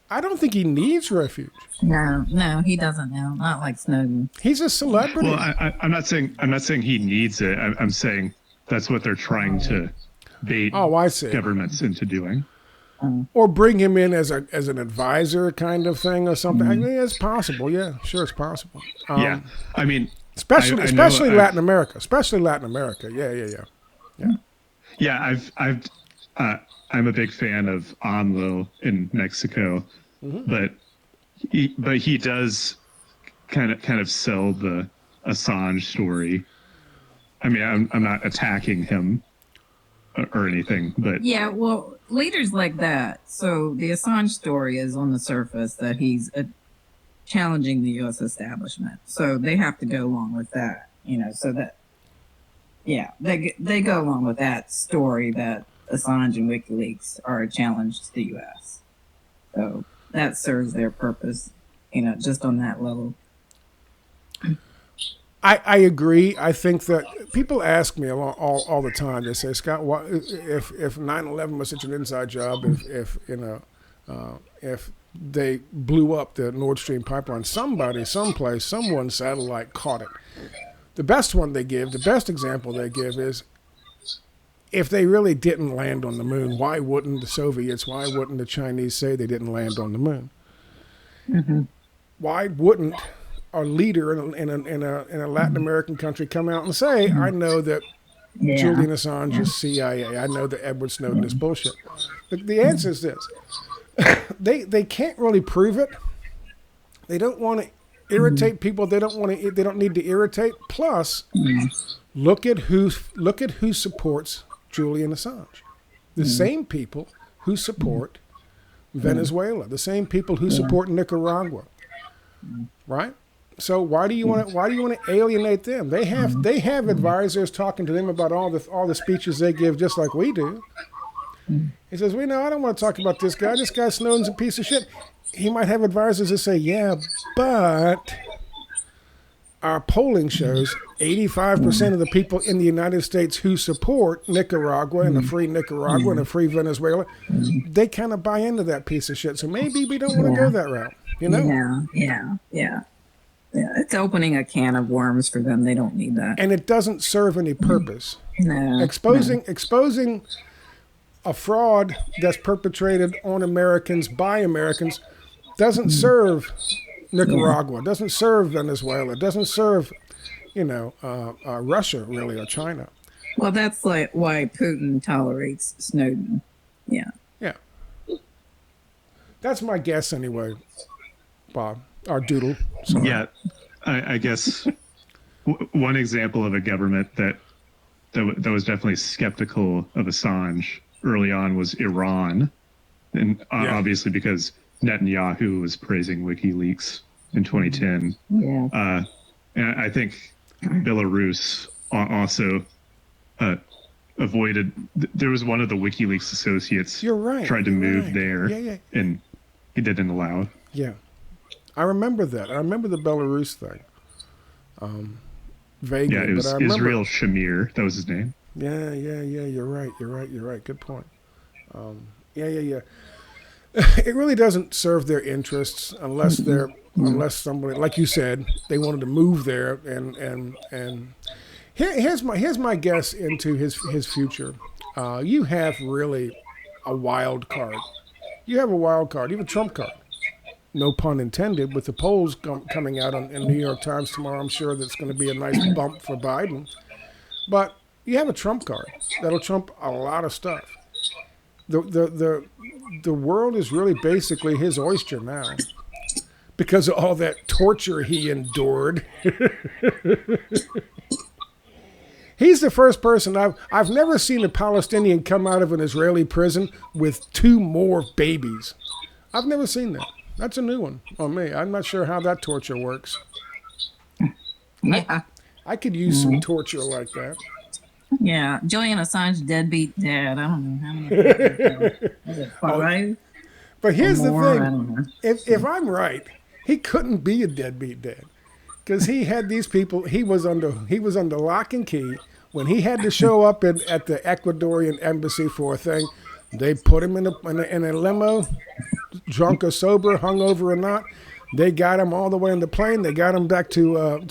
I don't think he needs refuge. No, he doesn't now. Not like Snowden. He's a celebrity. Well, I'm not saying he needs it. I'm saying that's what they're trying to bait I see. governments into doing. Or bring him in as an advisor kind of thing or something. I mean, it's possible. Yeah, sure, it's possible. Yeah, I mean, especially I Latin America. Especially Latin America. Yeah. Yeah, I'm a big fan of AMLO in Mexico, but he does kind of sell the Assange story. I mean, I'm not attacking him or anything, but Yeah, well, leaders like that. So the Assange story is on the surface that he's challenging the U.S. establishment. So they have to go along with that, so that, yeah, they go along with that story that Assange and WikiLeaks are a challenge to the U.S. So that serves their purpose, just on that level. I agree. I think that people ask me all the time. They say, Scott, why, if 9/11 was such an inside job, if they blew up the Nord Stream pipeline, somebody, someplace, someone's satellite caught it. The best example they give is, if they really didn't land on the moon, why wouldn't the Soviets, why wouldn't the Chinese say they didn't land on the moon? Mm-hmm. Why wouldn't a leader in a Latin American country come out and say, I know that Julian Assange is CIA. I know that Edward Snowden is bullshit. But the answer is this. They can't really prove it. They don't want to irritate people. They don't need to irritate. Plus, look at who supports Julian Assange. The same people who support Venezuela, the same people who support Nicaragua. Right? So why do you want to alienate them? They have advisors talking to them about all the speeches they give, just like we do. He says, I don't want to talk about this guy. This guy Snowden's a piece of shit. He might have advisors that say, yeah, but our polling shows 85% of the people in the United States who support Nicaragua and a free Nicaragua and a free Venezuela, they kind of buy into that piece of shit. So maybe we don't want to go that route, Yeah. It's opening a can of worms for them. They don't need that. And it doesn't serve any purpose. No. Exposing a fraud that's perpetrated on Americans by Americans doesn't serve Nicaragua, doesn't serve Venezuela, doesn't serve, Russia really, or China. Well, that's like why Putin tolerates Snowden. Yeah. Yeah. That's my guess anyway, Bob, or Doodle. Sorry. Yeah, I guess one example of a government that was definitely skeptical of Assange early on was Iran, and obviously because Netanyahu was praising WikiLeaks in 2010. Yeah. And I think Belarus also avoided. There was one of the WikiLeaks associates. You're right. Tried to move right. there. Yeah. And he didn't allow. Yeah. I remember that. I remember the Belarus thing. Vaguely. Yeah, it was but I remember. Israel Shamir. That was his name. Yeah. You're right. Good point. Yeah. It really doesn't serve their interests unless somebody, like you said, they wanted to move there. And here's my guess into his future. You have really a wild card. You have a trump card. No pun intended, with the polls coming out in New York Times tomorrow. I'm sure that's going to be a nice bump for Biden. But you have a trump card that'll trump a lot of stuff. The world is really basically his oyster now because of all that torture he endured. He's the first person I've never seen a Palestinian come out of an Israeli prison with 2 more babies. I've never seen that. That's a new one on me. I'm not sure how that torture works. Yeah. I could use some torture like that. Yeah. Julian Assange deadbeat dad. I don't know how many. Is it 5? But here's the more? I thing. don't know. If I'm right, he couldn't be a deadbeat dad because he had these people. He was under lock and key. When he had to show up at the Ecuadorian embassy for a thing, they put him in a limo, drunk or sober, hungover or not. They got him all the way in the plane. They got him back to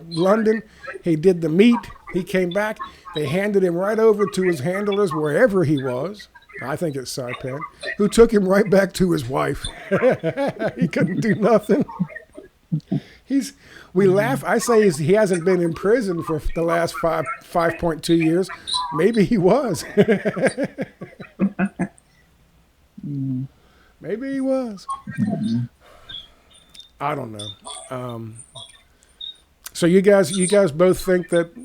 London. He did the meet. He came back. They handed him right over to his handlers wherever he was. I think it's Saipan, who took him right back to his wife. He couldn't do nothing. We laugh. I say he hasn't been in prison for the last 5.2 years. Maybe he was. Maybe he was. I don't know. So you guys both think that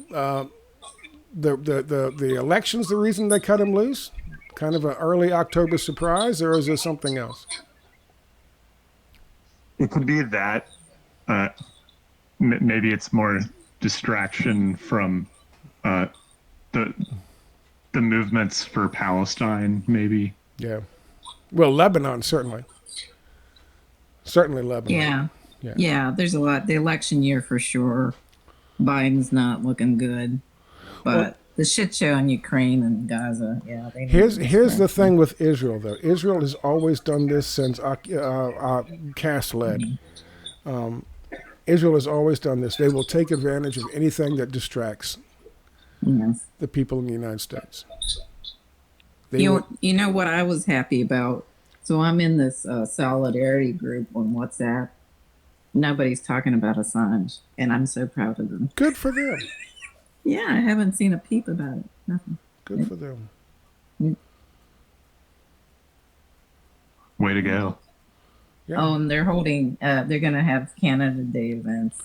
the election's the reason they cut him loose? Kind of an early October surprise, or is there something else? it could be that. Maybe it's more distraction from uh, the the movements for Palestine. Maybe. Yeah. Well, Lebanon certainly. Certainly Lebanon. Yeah. Yeah. Yeah, there's a lot. The election year for sure. Biden's not looking good. But Well- the shit show in Ukraine and Gaza, yeah. They need Here's to here's the start- thing with Israel, though. Israel has always done this since Cass led. Israel has always done this. They will take advantage of anything that distracts Yes. the people in the United States. They You will- know, you know what I was happy about? So I'm in this solidarity group on WhatsApp. Nobody's talking about Assange, and I'm so proud of them. good for them. Yeah, I haven't seen a peep about it. Nothing. Good for them. Way to go. Yeah. Oh, and they're holding. They're gonna have Canada Day events.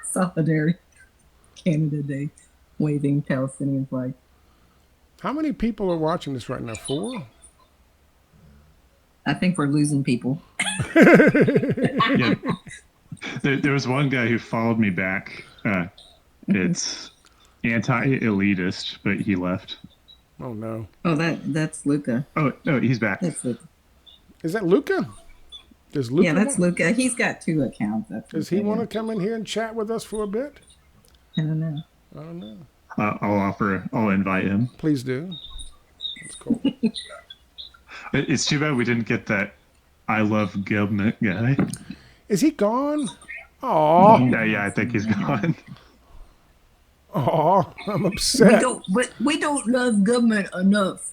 Solidarity, Canada Day, waving Palestinian flag. How many people are watching this right now? 4? I think we're losing people. Yeah. There was one guy who followed me back. It's anti-elitist, but he left. Oh no. Oh, that's Luca. Oh no, he's back. That's Luca. Is that Luca? Does Luca Yeah, that's want, Luca. He's got 2 accounts. That's Does he Luca, want yeah. to come in here and chat with us for a bit? I don't know. I don't know. I'll invite him. Please do. That's cool. It's too bad we didn't get that I love government guy. Is he gone? Aw. Yeah, I think he's gone. Aw. I'm upset. We don't love government enough.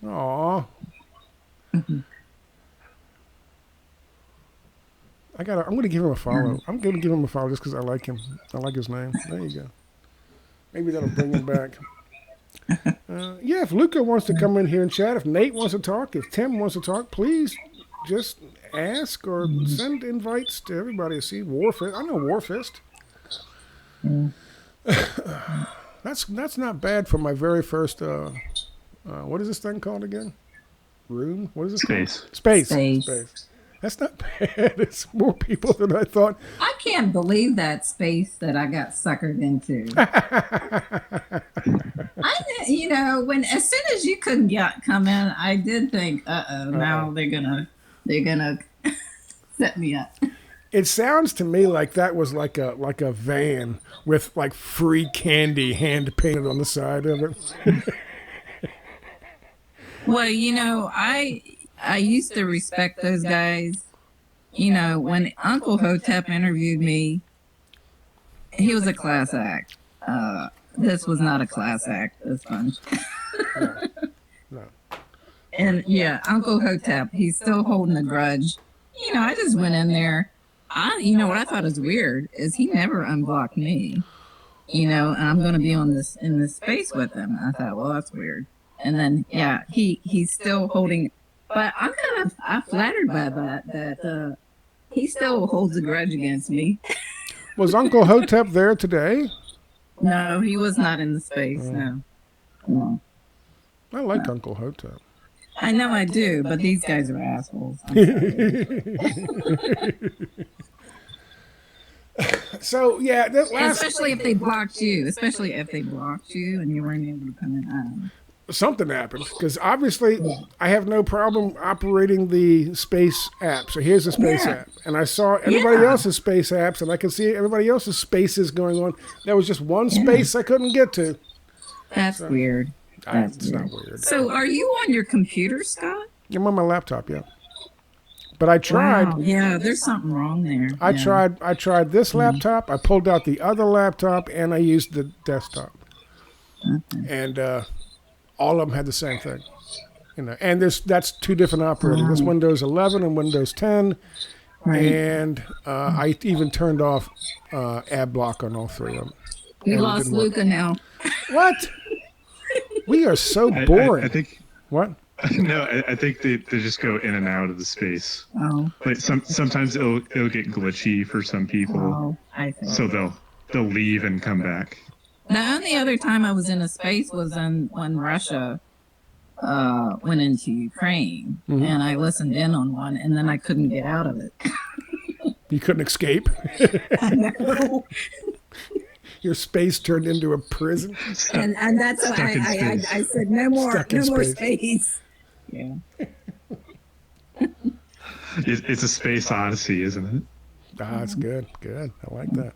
Aw. I'm gonna give him a follow. I'm gonna give him a follow just because I like him. I like his name. There you go. Maybe that'll bring him back. Yeah, if Luca wants to come in here and chat, if Nate wants to talk, if Tim wants to talk, please just ask or send invites to everybody. See Warfist. I know Warfist. That's not bad for my very first. What is this thing called again? Room? What is it Space. called? Space. Space. That's not bad. It's more people than I thought. I can't believe that space that I got suckered into. When as soon as you couldn't come in, I did think, now they're gonna set me up. It sounds to me like that was like a van with like free candy hand painted on the side of it. Well, I used to respect those guys. When Uncle Hotep interviewed me, he was a class act. This was not a class act, this bunch. No. And yeah, Uncle Hotep, he's still holding a grudge. I just went in there. What I thought was weird is he never unblocked me. And I'm going to be in this space with him. I thought, well, that's weird. And then, yeah, he's still holding. But I'm flattered by that he still holds a grudge against me. Was Uncle Hotep there today? No, he was not in the space. No. I like Uncle Hotep. I know I do, but these guys are assholes. I'm sorry. So yeah, that last Especially if they blocked you. Especially if they blocked you and you weren't able to come in. I don't know. something happened because obviously I have no problem operating the space app. So here's the space Yeah. app, and I saw everybody Yeah. else's space apps, and I can see everybody else's spaces going on. There was just one space I couldn't get to. That's weird. That's It's not weird. So are you on your computer, Scott? I'm on my laptop, yeah. But I tried. Wow. Yeah, there's something wrong there. I Yeah. tried this laptop. I pulled out the other laptop, and I used the desktop. And all of them had the same thing. And that's two different operators. That's Windows 11 and Windows 10. Right. And I even turned off ad block on all three of them. We and it lost didn't work. Luca now. What? We are so I boring. think What? no, I think they just go in and out of the space. Oh, Like sometimes it'll get glitchy for some people, oh, I think. so they'll leave and come back. The only other time I was in a space was when Russia went into Ukraine, and I listened in on one, and then I couldn't get out of it. You couldn't escape. I know. Your space turned into a prison. And that's why Stuck in space. I said no more Stuck in space. Yeah. It's a space odyssey, isn't it? Ah, that's good. Good. I like that.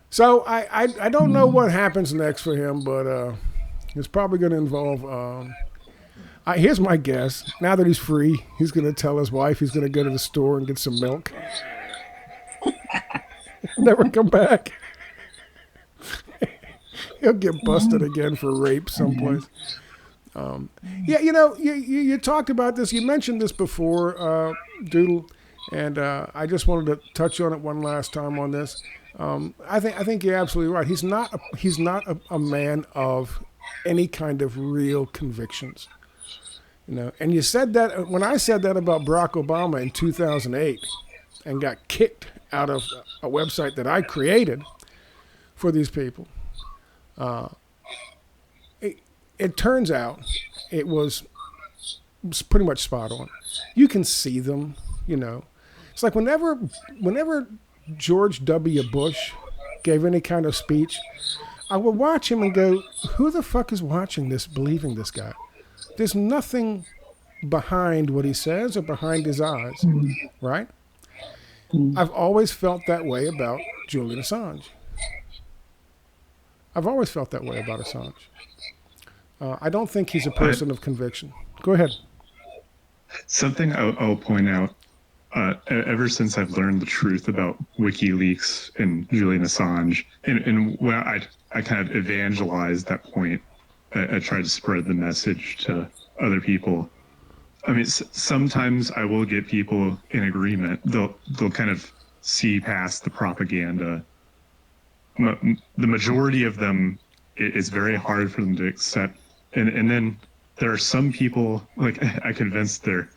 So I don't know what happens next for him, but it's probably going to involve. Here's my guess. Now that he's free, he's going to tell his wife he's going to go to the store and get some milk. Never come back. He'll get busted again for rape someplace. Yeah, you talked about this. You mentioned this before, Doodle, and I just wanted to touch on it one last time on this. I think you're absolutely right. He's not a man of any kind of real convictions. And you said that when I said that about Barack Obama in 2008 and got kicked out of a website that I created for these people. It turns out it was pretty much spot on. You can see them, It's like whenever George W. Bush gave any kind of speech, I would watch him and go, who the fuck is watching this, believing this guy? There's nothing behind what he says or behind his eyes, right? I've always felt that way about Julian Assange. I've always felt that way about Assange. I don't think he's a person of conviction. Go ahead. Something I'll point out, ever since I've learned the truth about WikiLeaks and Julian Assange, and when I kind of evangelized that point, I tried to spread the message to other people. I mean, sometimes I will get people in agreement. They'll kind of see past the propaganda. The majority of them, it's very hard for them to accept. And then there are some people, like I convinced they're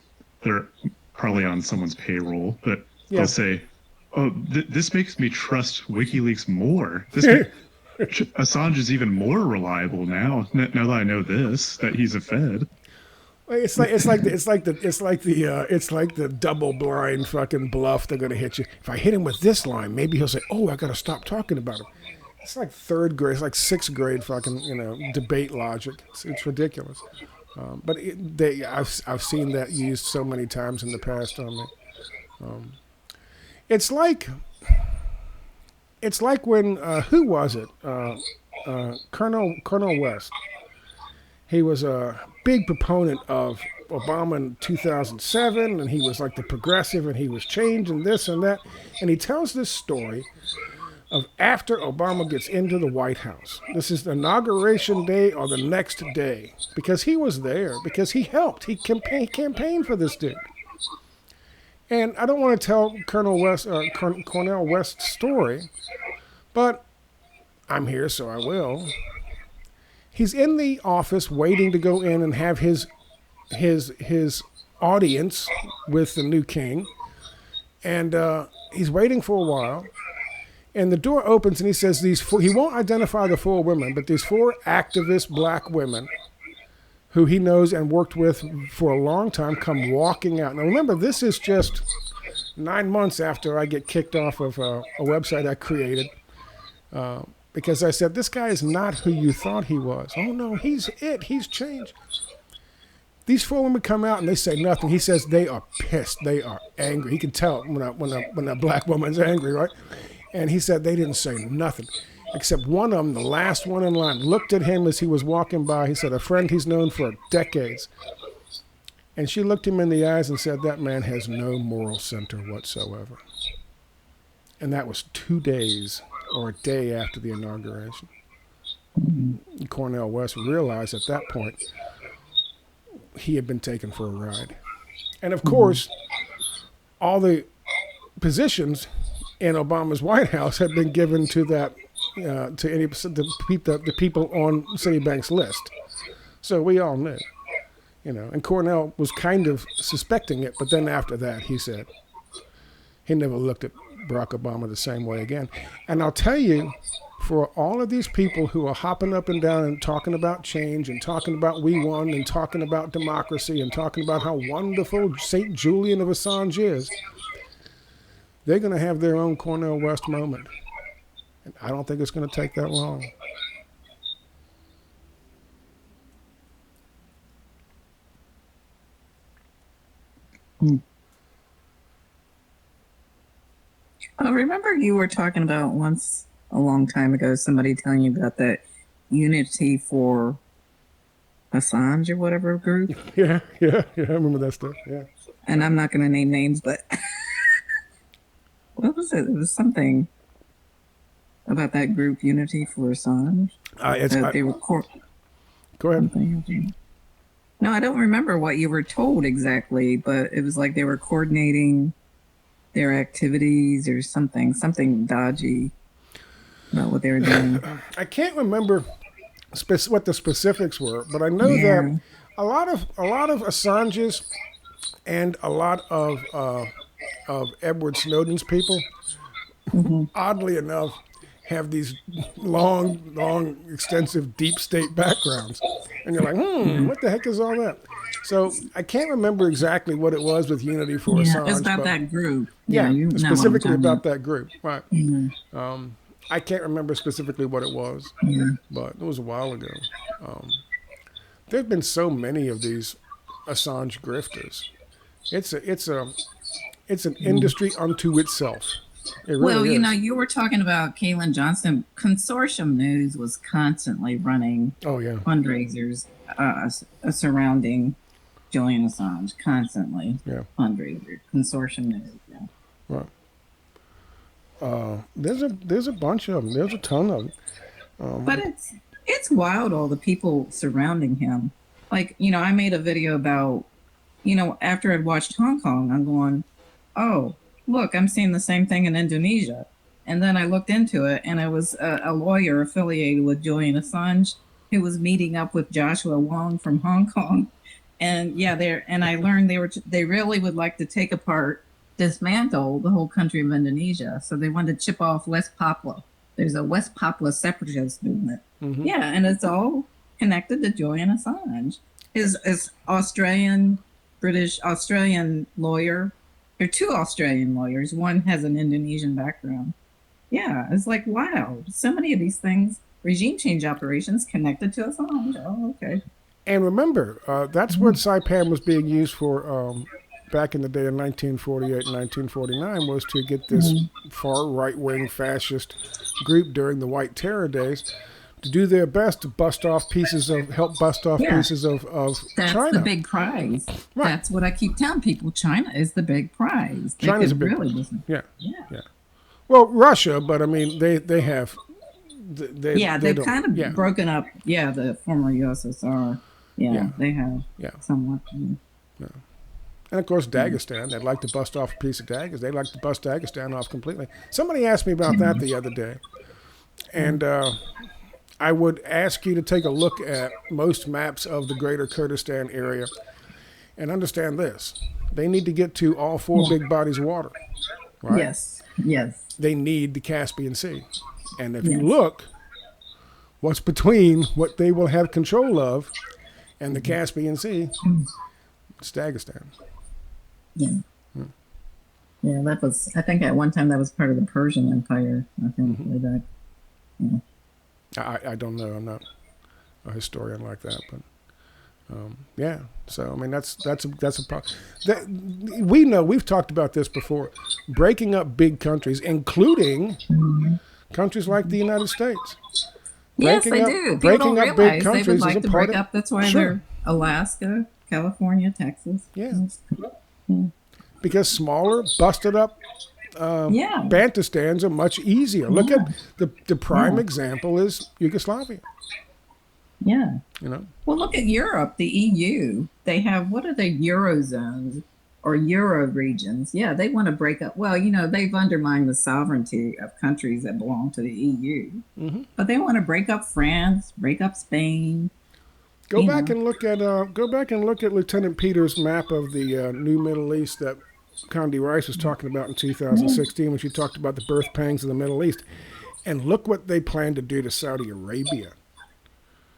probably on someone's payroll, but they'll say, "Oh, this makes me trust WikiLeaks more. Assange is even more reliable now that I know that he's a Fed." It's like the double blind fucking bluff they're gonna hit you. If I hit him with this line, maybe he'll say, "Oh, I gotta stop talking about him." It's like third grade. It's like sixth grade fucking debate logic. It's ridiculous. But I've seen that used so many times in the past on me. It's like when who was it? Colonel West. He was a big proponent of Obama in 2007, and he was like the progressive, and he was changing this and that. And he tells this story of after Obama gets into the White House. This is the inauguration day or the next day, because he was there, because he helped. He campaigned for this dude. And I don't want to tell Cornel West's story, but I'm here, so I will. He's in the office waiting to go in and have his audience with the new king, and he's waiting for a while. And the door opens and he says he won't identify the four women, but these four activist black women who he knows and worked with for a long time come walking out. Now remember, this is just 9 months after I get kicked off of a website I created because I said, this guy is not who you thought he was. Oh no, he's changed. These four women come out and they say nothing. He says they are pissed. They are angry. He can tell when a black woman's angry, right? And he said they didn't say nothing, except one of them, the last one in line, looked at him as he was walking by. He said, a friend he's known for decades. And she looked him in the eyes and said, that man has no moral center whatsoever. And that was 2 days or a day after the inauguration. Cornel West realized at that point he had been taken for a ride. And of course, all the positions in Obama's White House had been given to the people on Citibank's list. So we all knew, and Cornel was kind of suspecting it, but then after that, he said he never looked at Barack Obama the same way again. And I'll tell you, for all of these people who are hopping up and down and talking about change and talking about we won and talking about democracy and talking about how wonderful St. Julian of Assange is, they're going to have their own Cornel West moment. And I don't think it's going to take that long. Remember you were talking about once a long time ago, somebody telling you about that Unity for Assange or whatever group? Yeah, I remember that stuff. Yeah. And I'm not going to name names, but what was it? It was something about that group, Unity for Assange. They were go ahead. No, I don't remember what you were told exactly, but it was like they were coordinating their activities or something dodgy about what they were doing. I can't remember what the specifics were, but I know that a lot of Assange's and a lot of Edward Snowden's people, oddly enough, have these long, extensive deep state backgrounds. And you're like, what the heck is all that? So I can't remember exactly what it was with Unity for Assange. It's about that group. Specifically about that group. Right. I can't remember specifically what it was, but it was a while ago. There have been so many of these Assange grifters. It's an industry unto itself. It really is. You were talking about Kaylin Johnson. Consortium News was constantly running fundraisers surrounding Julian Assange, constantly. Yeah. Fundraiser. Consortium News. Yeah. Right. There's a bunch of them. There's a ton of them. But it's wild, all the people surrounding him. Like, I made a video about, after I'd watched Hong Kong, I'm going, oh, look, I'm seeing the same thing in Indonesia. And then I looked into it, and I was a lawyer affiliated with Julian Assange who was meeting up with Joshua Wong from Hong Kong. And I learned they really would like to take apart, dismantle the whole country of Indonesia. So they wanted to chip off West Papua. There's a West Papua separatist movement. Mm-hmm. Yeah, and it's all connected to Julian Assange. His Australian lawyer. There are two Australian lawyers. One has an Indonesian background. Yeah, it's like, wow, so many of these things, regime change operations connected to Assange. Oh, okay. And remember, that's what Saipan was being used for back in the day in 1948 and 1949, was to get this far right-wing fascist group during the White Terror days to do their best to help bust off pieces of That's China. The big prize. Right. That's what I keep telling people. China is the big prize. China's a big prize. Yeah. Well, Russia, but I mean, they have. They've kind of broken up. Yeah, the former USSR. They have. Yeah. Somewhat. Yeah. And of course, Dagestan. They'd like to bust off a piece of Dagestan. They'd like to bust Dagestan off completely. Somebody asked me about that the other day, and. I would ask you to take a look at most maps of the greater Kurdistan area and understand this. They need to get to all four big bodies of water, right? Yes. They need the Caspian Sea. And if you look, what's between what they will have control of and the Caspian Sea, it's Dagestan. Yeah. Yeah, that was, I think at one time that was part of the Persian Empire, I think, way back. Yeah. I don't know. I'm not a historian like that, but So I mean, that's a problem. We know, we've talked about this before. Breaking up big countries, including countries like the United States. Yes, they do. People don't realize big countries they would like to break up. That's why they're Alaska, California, Texas. Yeah. Because smaller, busted up. Bantustans are much easier. Look at the prime example is Yugoslavia. Yeah. Well, look at Europe, the EU. They have, what are they, Eurozones or Euro regions? Yeah, they want to break up. Well, they've undermined the sovereignty of countries that belong to the EU. Mm-hmm. But they want to break up France, break up Spain. Go back and look at Lieutenant Peters' map of the new Middle East that Condi Rice was talking about in 2016 when she talked about the birth pangs of the Middle East. And look what they plan to do to Saudi Arabia.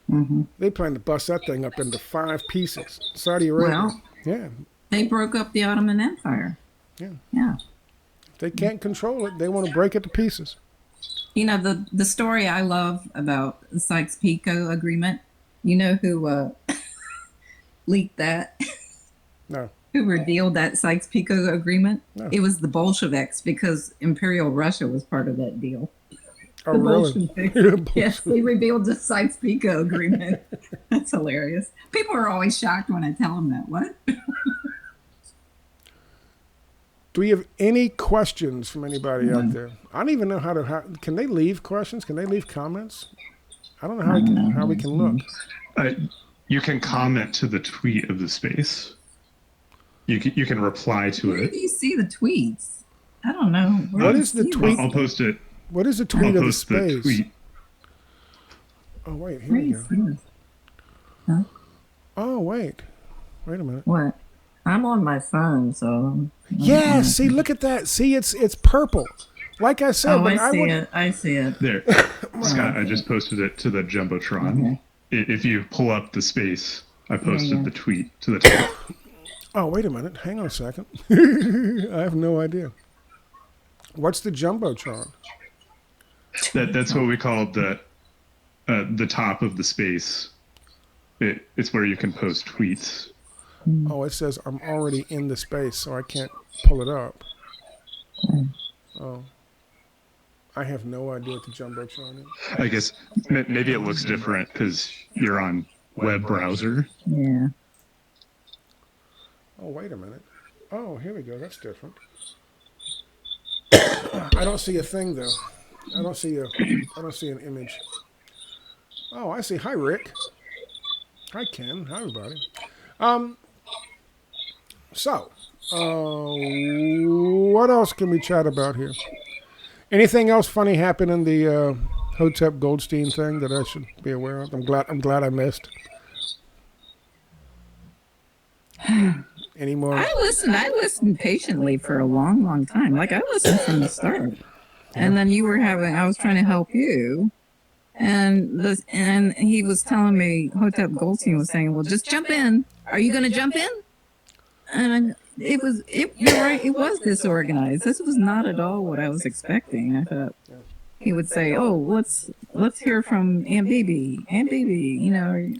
Hmm. They plan to bust that thing up into 5 pieces. Saudi Arabia. Well, Yeah. they broke up the Ottoman Empire. Yeah. Yeah. If they can't control it, they want to break it to pieces. You know, the story I love about the Sykes-Picot Agreement, you know who leaked that? No. Who revealed that Sykes-Picot Agreement? No. It was the Bolsheviks, because Imperial Russia was part of that deal. Oh, The really? Bolsheviks. Yes, they revealed the Sykes-Picot Agreement. That's hilarious. People are always shocked when I tell them that. What? Do we have any questions from anybody out there? I don't even know can they leave questions? Can they leave comments? I don't know how we can look. You can comment to the tweet of the space. You can reply to Where it. do you see the tweets? I don't know. Where What do you is the see tweet? that? I'll post it. What is the tweet I'll of the post the space? tweet. Oh wait, here Where we do you go. see this? Oh wait a minute. What? I'm on my phone, so. Yeah, see, look at that. See, it's purple. Like I said, Oh, but I see would, it. I see it. There, Scott. I just posted it to the jumbotron. If you pull up the space, I posted yeah. the tweet to the top. Oh, wait a minute. Hang on a second. I have no idea. What's the jumbotron? That's what we call the top of the space. It's where you can post tweets. Oh, it says I'm already in the space, so I can't pull it up. Oh, I have no idea what the jumbotron is. I guess maybe it looks different because you're on web browser. Yeah. Oh, wait a minute. Oh, here we go. That's different. I don't see a thing though. I don't see an image. Oh, I see. Hi, Rick. Hi, Ken. Hi, everybody. So, what else can we chat about here? Anything else funny happen in the Hotep Goldstein thing that I should be aware of? I'm glad I missed. Any more? I listened patiently for a long, long time. Like, I listened from the start. And then I was trying to help you. And he was telling me, Hotep Goldstein was saying, well, just jump in. Are you going to jump in? And you're right, it was disorganized. This was not at all what I was expecting. I thought he would say, oh, let's hear from Aunt Bibi. Aunt Bibi,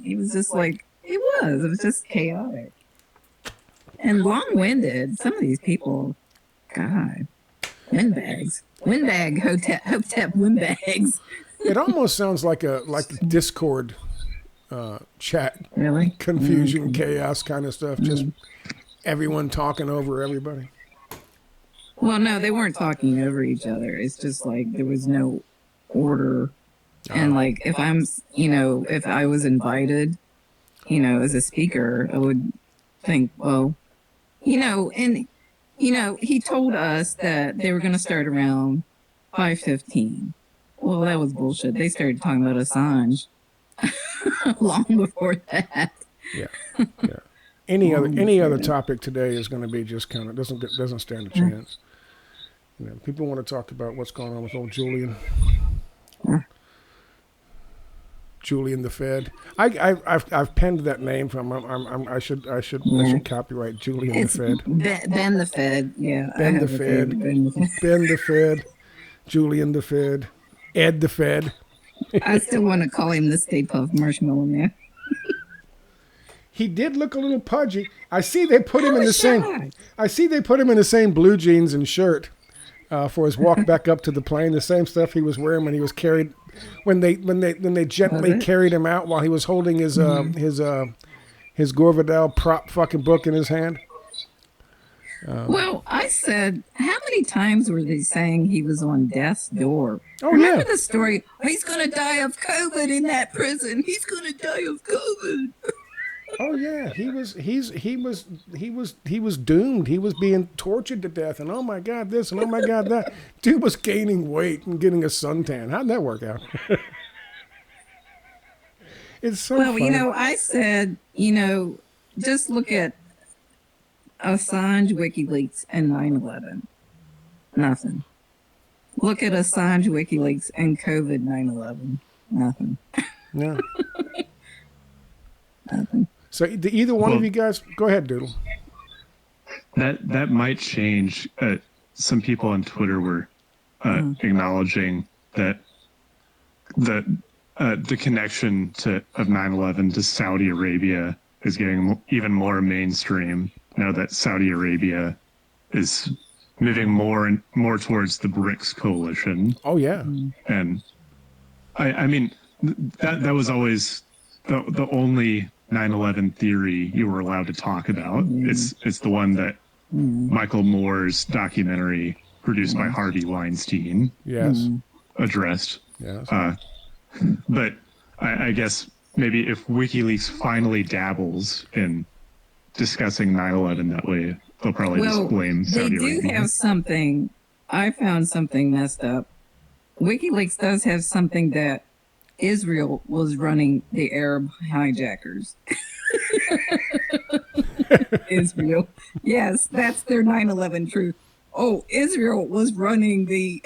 he was just like, it was just chaotic. And long-winded. Some of these people, God, windbags. Hotep windbags. It almost sounds like a Discord chat. Really? Confusion, chaos kind of stuff. Just everyone talking over everybody. Well, no, they weren't talking over each other. It's just like there was no order. And like if I was invited, as a speaker, I would think, well, he told us that they were going to start around 5:15. Well, that was bullshit. They started talking about Assange long before that. Yeah. Any other topic today is going to be just kind of doesn't stand a chance. People want to talk about what's going on with old Julian. Julian the Fed. I've penned that name from. I should copyright Julian It's the Fed. Ben the Fed. Yeah. Ben the Fed. Ben the Fed. Julian the Fed. Ed the Fed. I still want to call him the Stay Puft Marshmallow Man. He did look a little pudgy. I see they put him in the same. shocked. I see they put him in the same blue jeans and shirt for his walk back up to the plane. The same stuff he was wearing when he was carried, when they gently carried him out while he was holding his Gore Vidal prop fucking book in his hand. Well, I said, how many times were they saying he was on death's door? Oh, Remember yeah. the story? He's going to die of COVID in that prison. He's going to die of COVID. Oh yeah, he was doomed. He was being tortured to death, and oh my God this, and oh my God that. Dude was gaining weight and getting a suntan. How'd that work out? It's so Well, funny. I said, just look at Assange, WikiLeaks, and 9/11. Nothing. Look at Assange, WikiLeaks, and COVID 9/11. Nothing. Yeah. Nothing. So either one of Well- you guys, go ahead, Doodle. That might change. Some people on Twitter were acknowledging that the connection of 9/11 to Saudi Arabia is getting even more mainstream now that Saudi Arabia is moving more and more towards the BRICS coalition. Oh yeah. And I mean, that was always the only 9/11 theory you were allowed to talk about. It's the one that Michael Moore's documentary produced by Harvey Weinstein Yes. addressed. Yes. But I guess maybe if WikiLeaks finally dabbles in discussing 9/11 that way, they'll probably Well, just blame they Saudi do Arabia. have something. I found something messed up. WikiLeaks does have something that Israel was running the Arab hijackers. Israel. Yes, that's their 9/11 truth. Oh, Israel was running the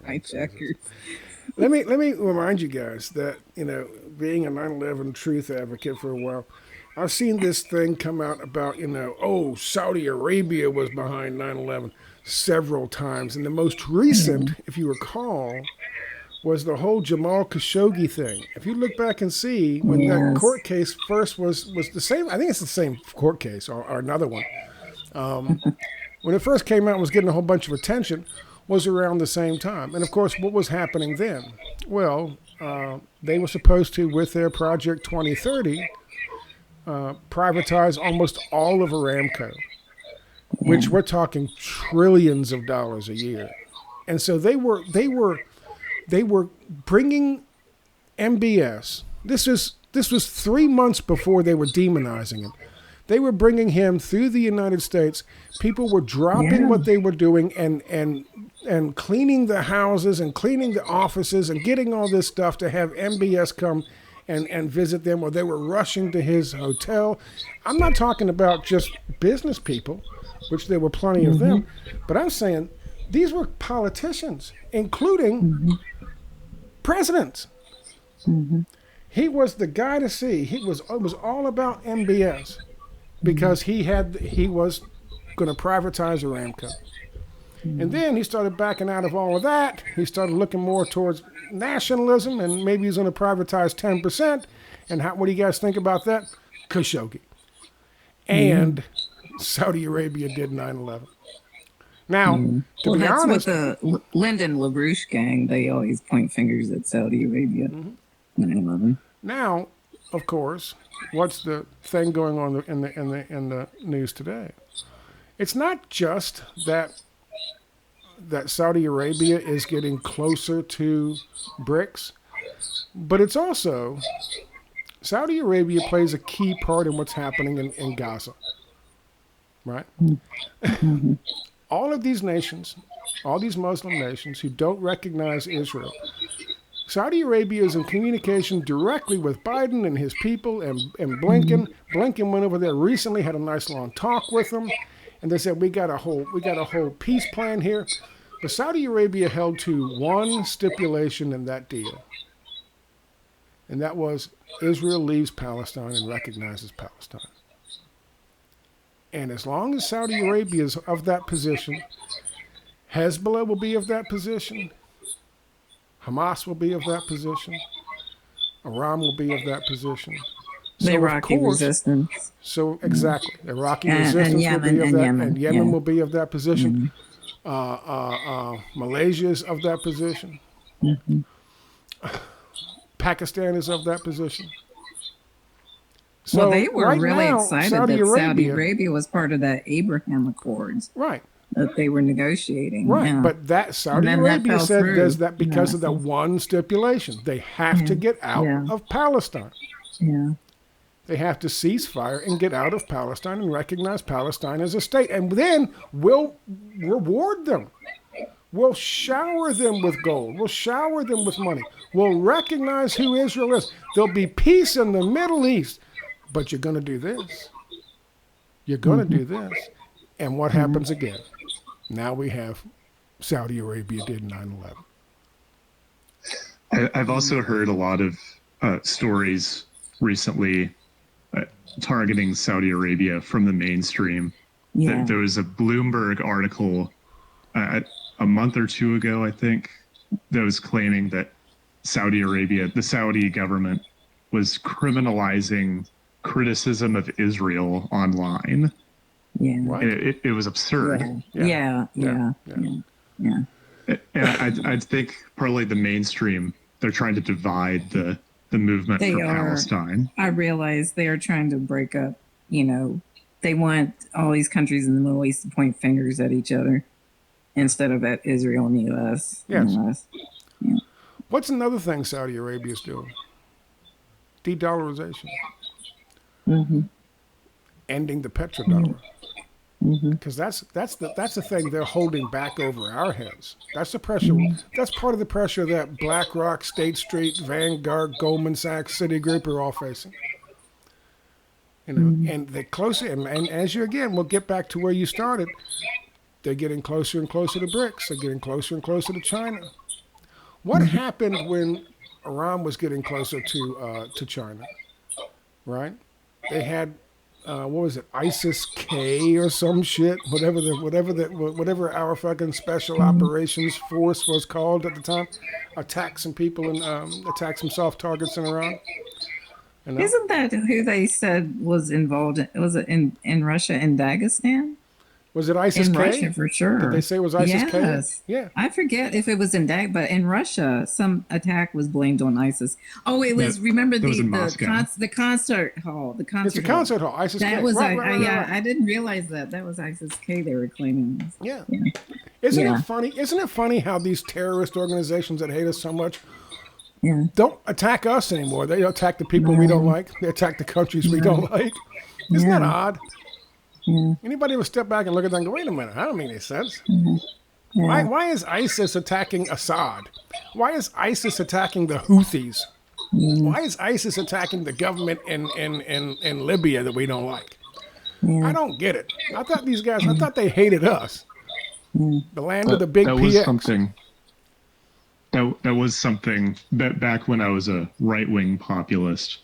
hijackers. Let me remind you guys that, being a 9/11 truth advocate for a while, I've seen this thing come out about, Saudi Arabia was behind 9/11 several times. And the most recent, if you recall, was the whole Jamal Khashoggi thing. If you look back and see when that Yes. court case first was the same, I think it's the same court case or another one. When it first came out and was getting a whole bunch of attention, was around the same time. And of course, what was happening then? Well, they were supposed to, with their Project 2030, privatize almost all of Aramco, which we're talking trillions of dollars a year. And so they were bringing MBS. This was 3 months before they were demonizing him. They were bringing him through the United States. People were dropping what they were doing and cleaning the houses and cleaning the offices and getting all this stuff to have MBS come and visit them, or they were rushing to his hotel. I'm not talking about just business people, which there were plenty of them, but I'm saying these were politicians, including presidents. He was the guy to see. It was all about MBS because he was going to privatize Aramco. And then he started backing out of all of that. He started looking more towards nationalism, and maybe he's going to privatize 10%. And what do you guys think about that? Khashoggi. And Saudi Arabia did 9/11. Now, to Well, be that's honest, what the Lyndon LaRouche gang, they always point fingers at Saudi Arabia. 9/11. now, of course, what's the thing going on in the news today? It's not just that Saudi Arabia is getting closer to BRICS, but it's also Saudi Arabia plays a key part in what's happening in Gaza, right? All of these nations, all these Muslim nations who don't recognize Israel, Saudi Arabia is in communication directly with Biden and his people and Blinken. Blinken went over there recently, had a nice long talk with them, and they said we got a whole peace plan here. But Saudi Arabia held to one stipulation in that deal, and that was Israel leaves Palestine and recognizes Palestine. And as long as Saudi Arabia is of that position, Hezbollah will be of that position, Hamas will be of that position, Iran will be of that position. The So, of Iraqi course, resistance. so exactly, Iraqi And resistance will Yemen, be of and that, Yemen, and Yemen yeah. will be of that position. Malaysia is of that position. Pakistan is of that position. So Well, they were right really now, excited Saudi that Saudi Arabia, Arabia was part of that Abraham Accords right, that they were negotiating. right. Yeah. But that Saudi then that Arabia fell said through. does that because Yeah. of that one stipulation. They have to get out Yeah. of Palestine. yeah. They have to cease fire and get out of Palestine and recognize Palestine as a state. And then we'll reward them. We'll shower them with gold. We'll shower them with money. We'll recognize who Israel is. There'll be peace in the Middle East. But you're going to do this. You're going to do this. And what happens again? Now we have Saudi Arabia did 9/11. I've also heard a lot of stories recently targeting Saudi Arabia from the mainstream. Yeah. There was a Bloomberg article a month or two ago, I think, that was claiming that Saudi Arabia, the Saudi government, was criminalizing criticism of Israel online. Yeah. What? And it was absurd. Yeah. Yeah. And I think probably the mainstream, they're trying to divide the movement They for are. Palestine. I realize they are trying to break up, they want all these countries in the Middle East to point fingers at each other instead of at Israel and the U.S. Yes. What's another thing Saudi Arabia's doing? De-dollarization. Mm-hmm. Ending the petrodollar. Mm-hmm. Because that's the thing they're holding back over our heads. That's the pressure. That's part of the pressure that BlackRock, State Street, Vanguard, Goldman Sachs, Citigroup are all facing. And the closer, and as you again, we'll get back to where you started. They're getting closer and closer to BRICS. They're getting closer and closer to China. What happened when Iran was getting closer to China? Right? They had. What was it, ISIS-K or some shit, whatever our fucking special operations force was called at the time, attacked some people and attacked some soft targets in Iran. Isn't that who they said was involved? Was it in Russia and Dagestan? Was it ISIS-K? In Russia, for sure. Did they say it was ISIS-K? Yes. Yeah. I forget if it was in but in Russia, some attack was blamed on ISIS. Oh, it was. Remember the concert hall. It's a concert hall. ISIS-K. That was right. I didn't realize that was ISIS-K they were claiming. Yeah. Isn't it funny? Isn't it funny how these terrorist organizations that hate us so much don't attack us anymore? They attack the people we don't like. They attack the countries we don't like. Isn't that odd? Anybody would step back and look at that and go, wait a minute, that don't make any sense. Why is ISIS attacking Assad? Why is ISIS attacking the Houthis? Why is ISIS attacking the government in Libya that we don't like? I don't get it. I thought these guys, I thought they hated us. The land of the big that PX. was something. That was something back when I was a right-wing populist,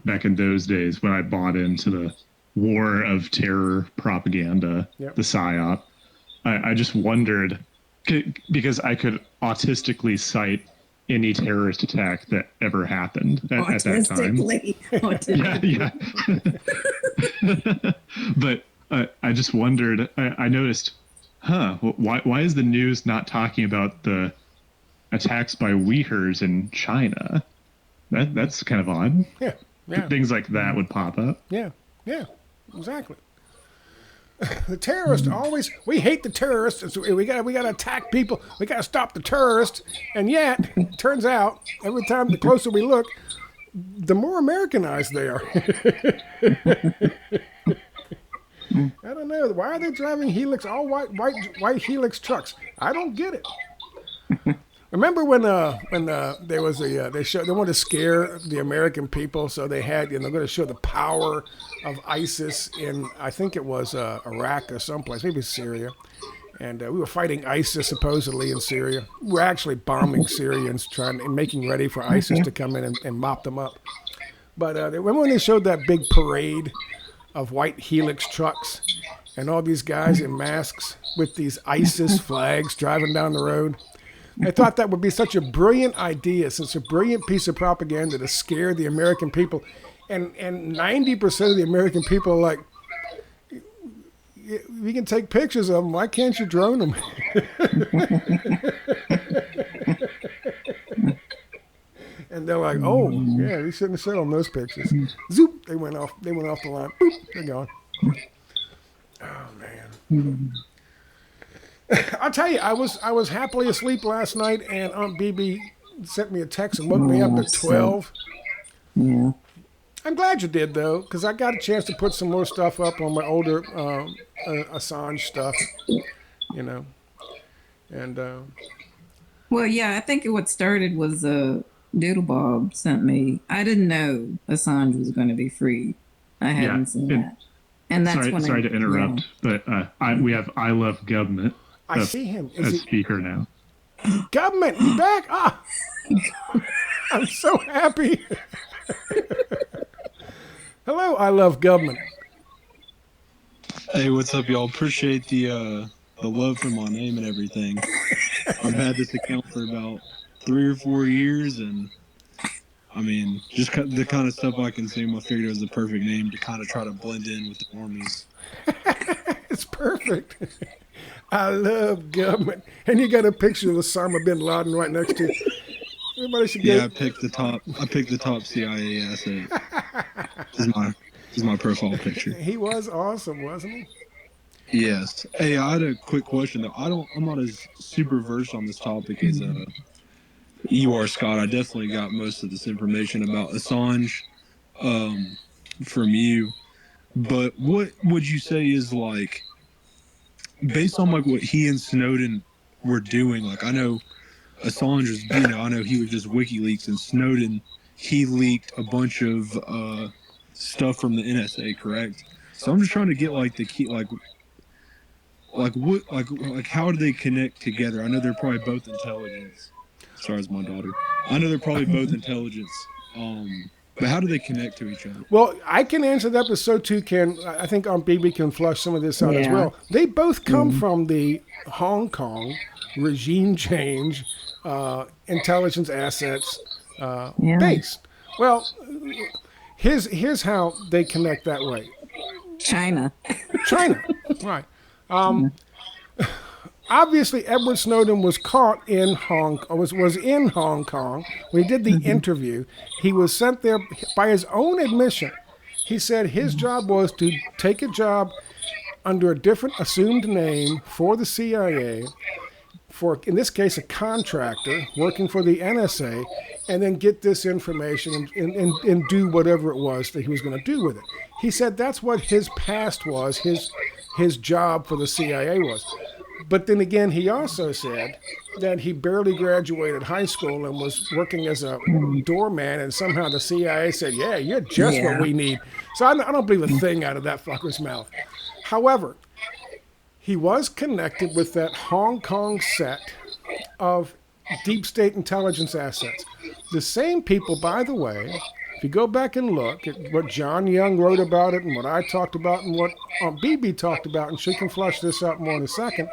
back in those days when I bought into the war of terror propaganda, the PSYOP. I just wondered, because I could autistically cite any terrorist attack that ever happened at that time. Yeah. But I just wondered, I noticed, why is the news not talking about the attacks by Uyghurs in China? That's kind of odd. Yeah. Things like that would pop up. Yeah. Exactly. The terrorists always, we hate the terrorists. We got to attack people. We got to stop the terrorists. And yet, it turns out, every time the closer we look, the more Americanized they are. I don't know. Why are they driving Helix, all white Helix trucks? I don't get it. Remember when there was they wanted to scare the American people, so they had they're going to show the power of ISIS in, I think it was Iraq or someplace, maybe Syria, and we were fighting ISIS supposedly in Syria. We were actually bombing Syrians, making ready for ISIS to come in and mop them up. But remember when they showed that big parade of white Helix trucks and all these guys in masks with these ISIS flags driving down the road? I thought that would be such a brilliant idea, such a brilliant piece of propaganda to scare the American people. And 90% of the American people are like, we can take pictures of them. Why can't you drone them? And they're like, oh, yeah, we shouldn't have said on those pictures. Zoop, they went off the line. Boop, they're gone. Oh, man. I'll tell you, I was happily asleep last night, and Aunt BB sent me a text and woke me up at 12. Yeah. I'm glad you did, though, because I got a chance to put some more stuff up on my older Assange stuff, And well, yeah, I think what started was Doodle Bob sent me. I didn't know Assange was going to be free. I hadn't seen that. And that's sorry to interrupt, but we have I Love Government. I see him. a Is he speaker now. government? He's back. Ah, I'm so happy. Hello, I love government. Hey, what's up, y'all? Appreciate the love for my name and everything. I've had this account for about 3 or 4 years, and I mean, just the kind of stuff I consume, I figured it was the perfect name to kind of try to blend in with the normies. It's perfect. I love government. And you got a picture of Osama bin Laden right next to you. Everybody should Yeah, get. I picked the top CIA asset. This is my profile picture. He was awesome, wasn't he? Yes. Hey, I had a quick question though. I'm not as super versed on this topic as you are, Scott. I definitely got most of this information about Assange from you. But what would you say is like, based on like what he and Snowden were doing? Like, I know Assange was, I know he was just WikiLeaks, and Snowden, he leaked a bunch of stuff from the NSA, correct? So I'm just trying to get like the key, like what, like how do they connect together? I know they're probably both intelligence. Sorry, it's my daughter. I know they're probably both intelligence. But how do they connect to each other? Well, I can answer that, but so too can, I think BB can flush some of this out as Yeah. well. They both come from the Hong Kong regime change, intelligence assets base. Well, here's how they connect that way. China. China, right. Obviously, Edward Snowden was caught in was in Hong Kong when he did the interview. He was sent there by his own admission. He said his job was to take a job under a different assumed name for the CIA, for, in this case, a contractor working for the NSA, and then get this information and do whatever it was that he was going to do with it. He said that's what his past was, his job for the CIA was. But then again, he also said that he barely graduated high school and was working as a doorman, and somehow the CIA said, yeah, you're just what we need. So I don't believe a thing out of that fucker's mouth. However, he was connected with that Hong Kong set of deep state intelligence assets. The same people, by the way, if you go back and look at what John Young wrote about it and what I talked about and what BB talked about, and she can flush this out more in a second,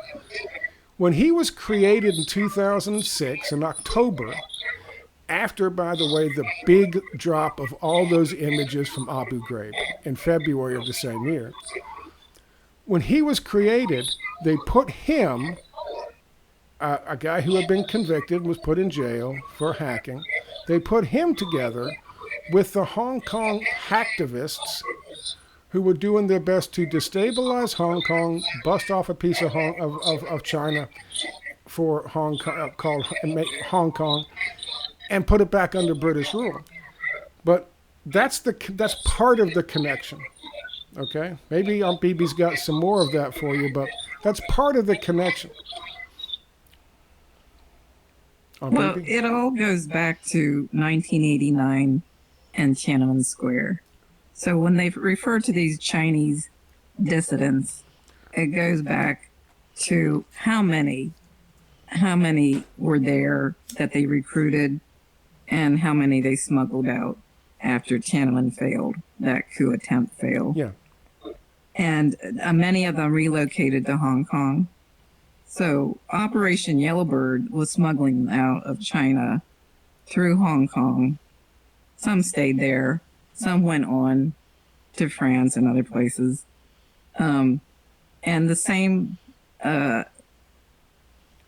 when he was created in 2006 in October, after, by the way, the big drop of all those images from Abu Ghraib in February of the same year, when he was created, they put him, a guy who had been convicted, was put in jail for hacking, they put him together with the Hong Kong hacktivists who were doing their best to destabilize Hong Kong, bust off a piece of China for Hong Kong, called Hong Kong, and put it back under British rule. But that's part of the connection. Okay, maybe BB's got some more of that for you, but that's part of the connection. Well, BB? it all goes back to 1989 and Tiananmen Square. So when they refer to these Chinese dissidents, it goes back to how many were there that they recruited and how many they smuggled out after Tiananmen failed, that coup attempt failed. Yeah. And many of them relocated to Hong Kong. So Operation Yellowbird was smuggling them out of China through Hong Kong. Some stayed there. Some went on to France and other places. And the same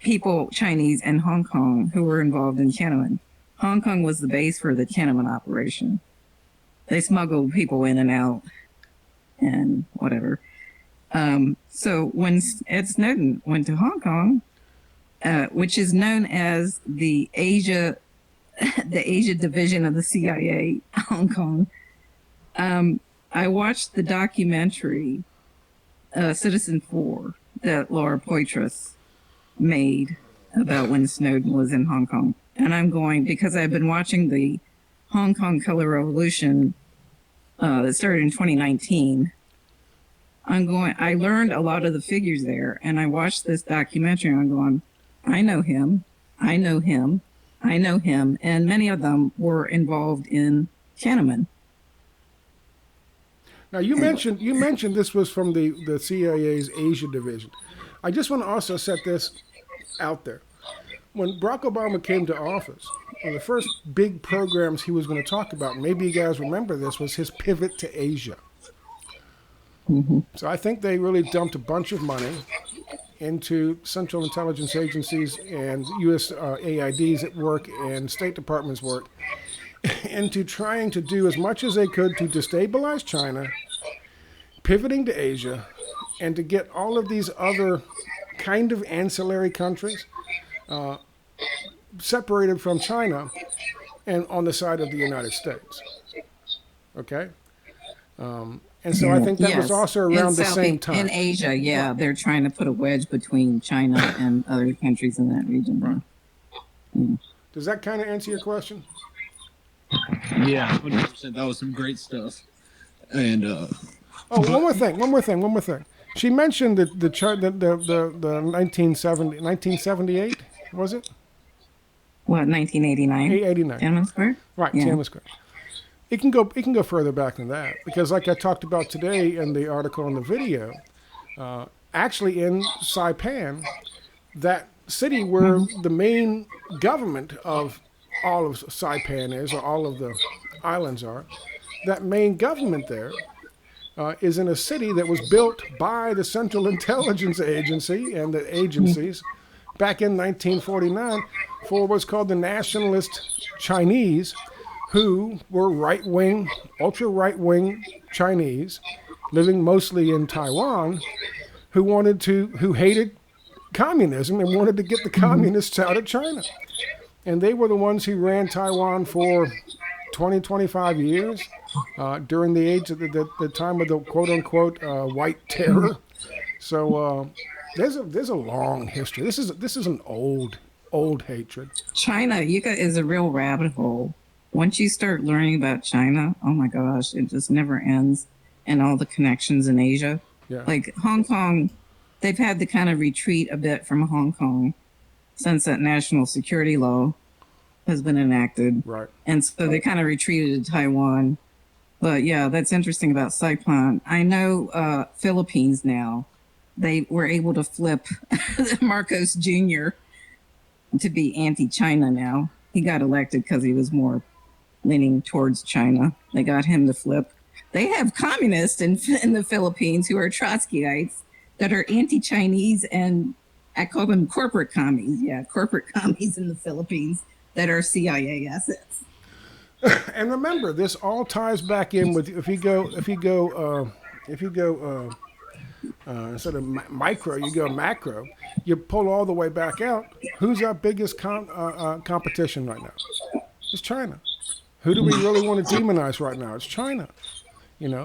people, Chinese and Hong Kong, who were involved in Tiananmen. Hong Kong was the base for the Tiananmen operation. They smuggled people in and out and whatever. So when Ed Snowden went to Hong Kong, which is known as the Asia division of the CIA, Hong Kong, I watched the documentary Citizen 4 that Laura Poitras made about when Snowden was in Hong Kong. And I'm going, because I've been watching the Hong Kong Color Revolution that started in 2019, I learned a lot of the figures there, and I watched this documentary, and I'm going, I know him, I know him, I know him, and many of them were involved in Tiananmen. Now you mentioned this was from the CIA's Asia division. I just want to also set this out there. When Barack Obama came to office, one of the first big programs he was going to talk about, maybe you guys remember this, was his pivot to Asia. Mm-hmm. So I think they really dumped a bunch of money into Central Intelligence Agencies and U.S. AIDs at work and State Department's work into trying to do as much as they could to destabilize China, pivoting to Asia, and to get all of these other kind of ancillary countries separated from China and on the side of the United States. Okay? And so I think that was also around the same time. In Asia, yeah, they're trying to put a wedge between China and other countries in that region. Right. Yeah. Does that kind of answer your question? Yeah, 100%. That was some great stuff. And one more thing. She mentioned the 1978, was it? What, 1989? 89. Tiananmen Square? Right, Yeah. Tiananmen Square. It can go further back than that, because like I talked about today in the article and the video, actually in Saipan, that city where the main government of all of Saipan is, or all of the islands are, that main government there is in a city that was built by the Central Intelligence Agency and the agencies back in 1949 for what's called the Nationalist Chinese, who were right-wing, ultra-right-wing Chinese, living mostly in Taiwan, who hated communism and wanted to get the communists out of China. And they were the ones who ran Taiwan for 20, 25 years during the age of the time of the quote-unquote White Terror. So there's a long history. This is an old hatred. China, is a real rabbit hole. Once you start learning about China, oh my gosh, it just never ends. And all the connections in Asia. Yeah. Like Hong Kong, they've had to kind of retreat a bit from Hong Kong since that national security law has been enacted. Right. And so they kind of retreated to Taiwan. But yeah, that's interesting about Saipan. I know Philippines now, they were able to flip Marcos Jr. to be anti-China now. He got elected because he was more leaning towards China. They got him to flip. They have communists in the Philippines who are Trotskyites that are anti-Chinese, and I call them corporate commies. Yeah, corporate commies in the Philippines that are CIA assets. And remember, this all ties back in with if you go instead of micro, you go macro. You pull all the way back out. Who's our biggest competition right now? It's China. Who do we really want to demonize right now? It's China.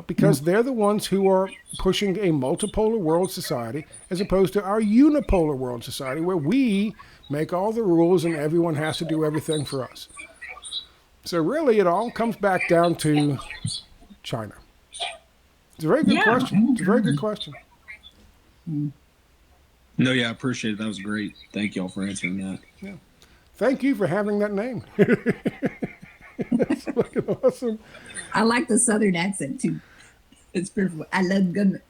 Because they're the ones who are pushing a multipolar world society as opposed to our unipolar world society where we make all the rules and everyone has to do everything for us. So really it all comes back down to China. It's a very good question. It's a very good question. no, yeah, I appreciate it. That was great. Thank y'all for answering that. Yeah. Thank you for having that name. That's fucking awesome. I like the Southern accent too. It's beautiful. I love government.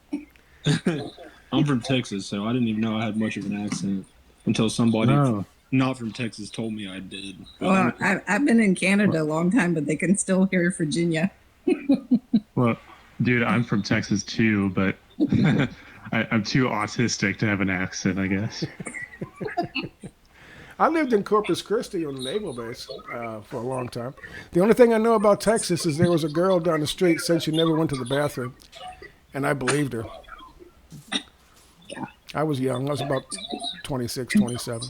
I'm from Texas, so I didn't even know I had much of an accent until somebody not from Texas told me I did. Well, I've been in Canada a long time, but they can still hear Virginia. Well, dude, I'm from Texas too, but I'm too autistic to have an accent, I guess. I lived in Corpus Christi on the naval base for a long time. The only thing I know about Texas is there was a girl down the street said she never went to the bathroom, and I believed her. I was young. I was about 26, 27.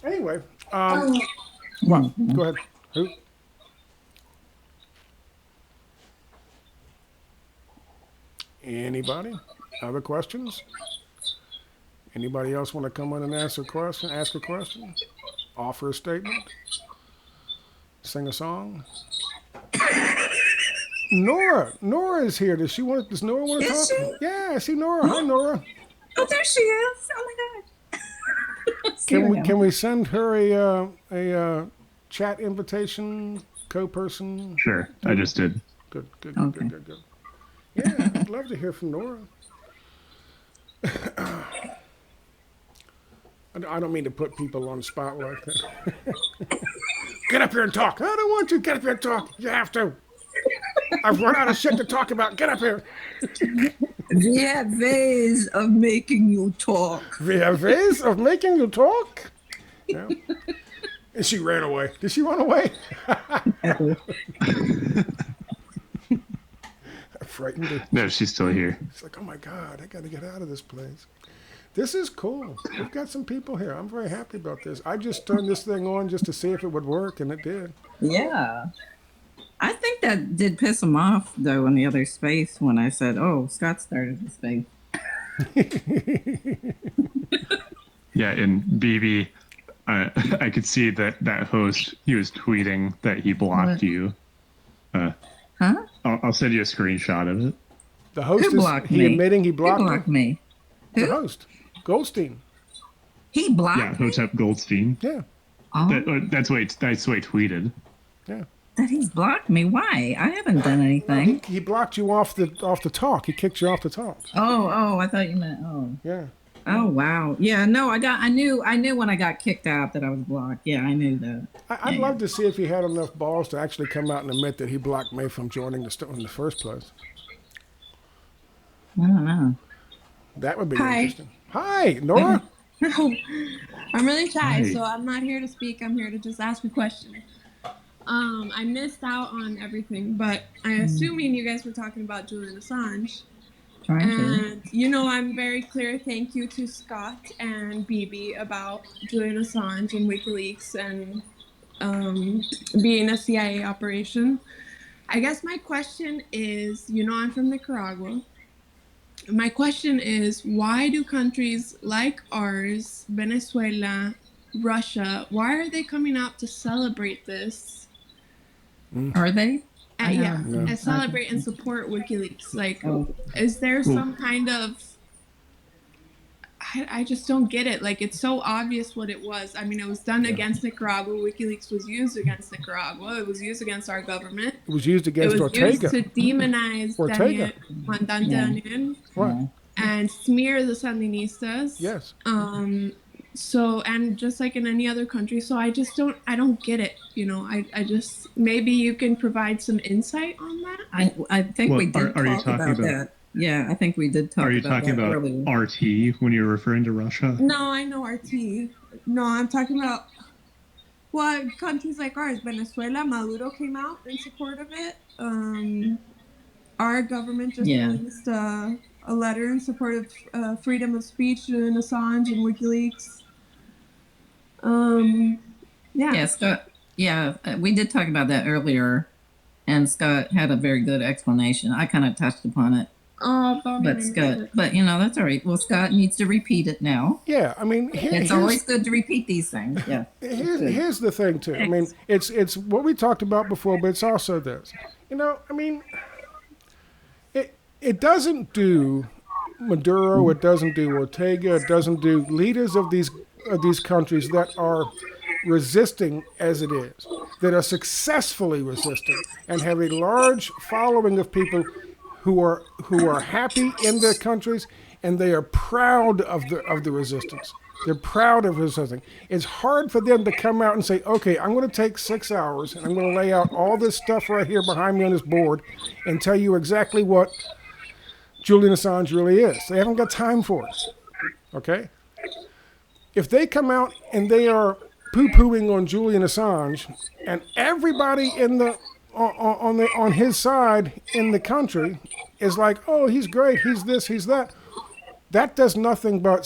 Anyway, well, go ahead. Who? Anybody? Other questions? Anybody else want to come in and ask a question? Offer a statement? Sing a song? Nora is here. Does Nora want to Is talk? she? Yeah, I see Nora. Hi, Nora. Oh, there she is. Oh my God. Can we send her a chat invitation, co-person? Sure, I just did. Good. Okay. Good. Yeah, I'd love to hear from Nora. I don't mean to put people on the spot like that. Get up here and talk. I don't want to. Get up here and talk. You have to. I've run out of shit to talk about. Get up here. We have ways of making you talk. We have ways of making you talk. Yeah. And she ran away. Did she run away? I frightened her. No, she's still here. It's like, oh my God, I got to get out of this place. This is cool. We've got some people here. I'm very happy about this. I just turned this thing on just to see if it would work, and it did. Yeah. I think that did piss him off, though, in the other space when I said, oh, Scott started the space. Yeah, and BB, I could see that host, he was tweeting that he blocked What? you. Huh? I'll send you a screenshot of it. The host Who is blocked he me? admitting he He blocked, blocked me? me. The Who? host, Goldstein. He blocked Yeah, me? Hotep Goldstein. Yeah, Oh, That's what he tweeted. yeah. that he's blocked me. Why? I haven't done anything. He blocked you off the talk. He kicked you off the talk. Oh, I thought you meant, oh. Yeah. Oh, wow. Yeah, no, I knew when I got kicked out that I was blocked. Yeah, I knew that. I'd love to see if he had enough balls to actually come out and admit that he blocked me from joining the in the first place. I don't know. That would be Hi. interesting. Hi, Nora. I'm really shy, Hi. so I'm not here to speak. I'm here to just ask a question. I missed out on everything, but I'm assuming you guys were talking about Julian Assange. Trying to. And I'm very clear. Thank you to Scott and BB about Julian Assange and WikiLeaks and being a CIA operation. I guess my question is, I'm from Nicaragua. My question is, why do countries like ours, Venezuela, Russia, why are they coming out to celebrate this? Are they? Yeah, No. and celebrate and support WikiLeaks. Like, Oh. is there some kind of? I just don't get it. Like, it's so obvious what it was. I mean, it was done against Nicaragua. WikiLeaks was used against Nicaragua. It was used against our government. It was used It against was Ortega. used to demonize Ortega. Comandante Yeah. Daniel What? and smear the Sandinistas. Yes. So, and just like in any other country, so I don't get it. I just, maybe you can provide some insight on that. I think Well, we did are you talk talking about about- that. Yeah, I think we did talk Are you about talking that about earlier. RT when you're referring to Russia? No, I know RT. No, I'm talking about countries like ours. Venezuela, Maduro came out in support of it. Our government just Yeah. released a letter in support of freedom of speech and Assange and WikiLeaks. Yeah. Yeah, Scott. Yeah, we did talk about that earlier, and Scott had a very good explanation. I kind of touched upon it, Oh, bummer. but Scott, that's all right. Well, Scott needs to repeat it now. Yeah. I mean, It's always good to repeat these things. Yeah. here's the thing too. I mean, it's what we talked about before, but it's also this. I mean, it doesn't do Maduro, it doesn't do Ortega, it doesn't do leaders of these countries that are resisting as it is, that are successfully resisting and have a large following of people who are happy in their countries, and they are proud of the resistance. They're proud of resisting. It's hard for them to come out and say, okay, I'm going to take 6 hours and I'm going to lay out all this stuff right here behind me on this board and tell you exactly what Julian Assange really is. They haven't got time for it. Okay? If they come out and they are poo-pooing on Julian Assange, and everybody on his side in the country is like, oh, he's great, he's this, he's that. That does nothing but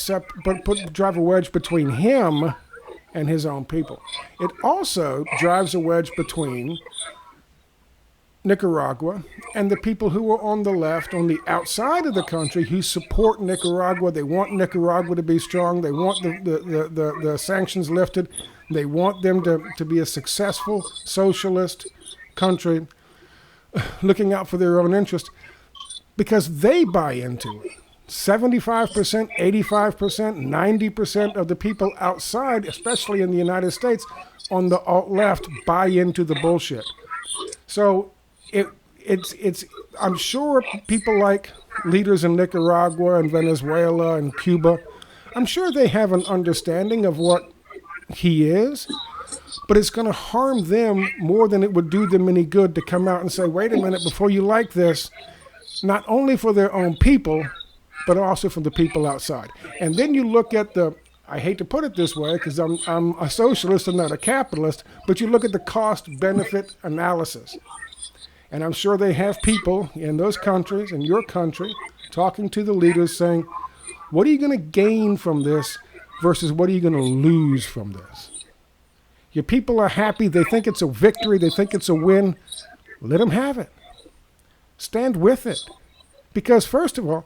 drive a wedge between him and his own people. It also drives a wedge between Nicaragua and the people who are on the left, on the outside of the country, who support Nicaragua. They want Nicaragua to be strong. They want the sanctions lifted. They want them to be a successful socialist country. looking out for their own interest because they buy into it. 75%, 85%, 90% of the people outside, especially in the United States, on the alt-left, buy into the bullshit. So it's I'm sure people like leaders in Nicaragua and Venezuela and Cuba, I'm sure they have an understanding of what he is, but it's going to harm them more than it would do them any good to come out and say, wait a minute, before you like this, not only for their own people, but also for the people outside. And then you look at I hate to put it this way because I'm a socialist and not a capitalist, but you look at the cost-benefit analysis. And I'm sure they have people in those countries, in your country, talking to the leaders saying, what are you going to gain from this versus what are you going to lose from this? Your people are happy. They think it's a victory. They think it's a win. Let them have it. Stand with it. Because first of all,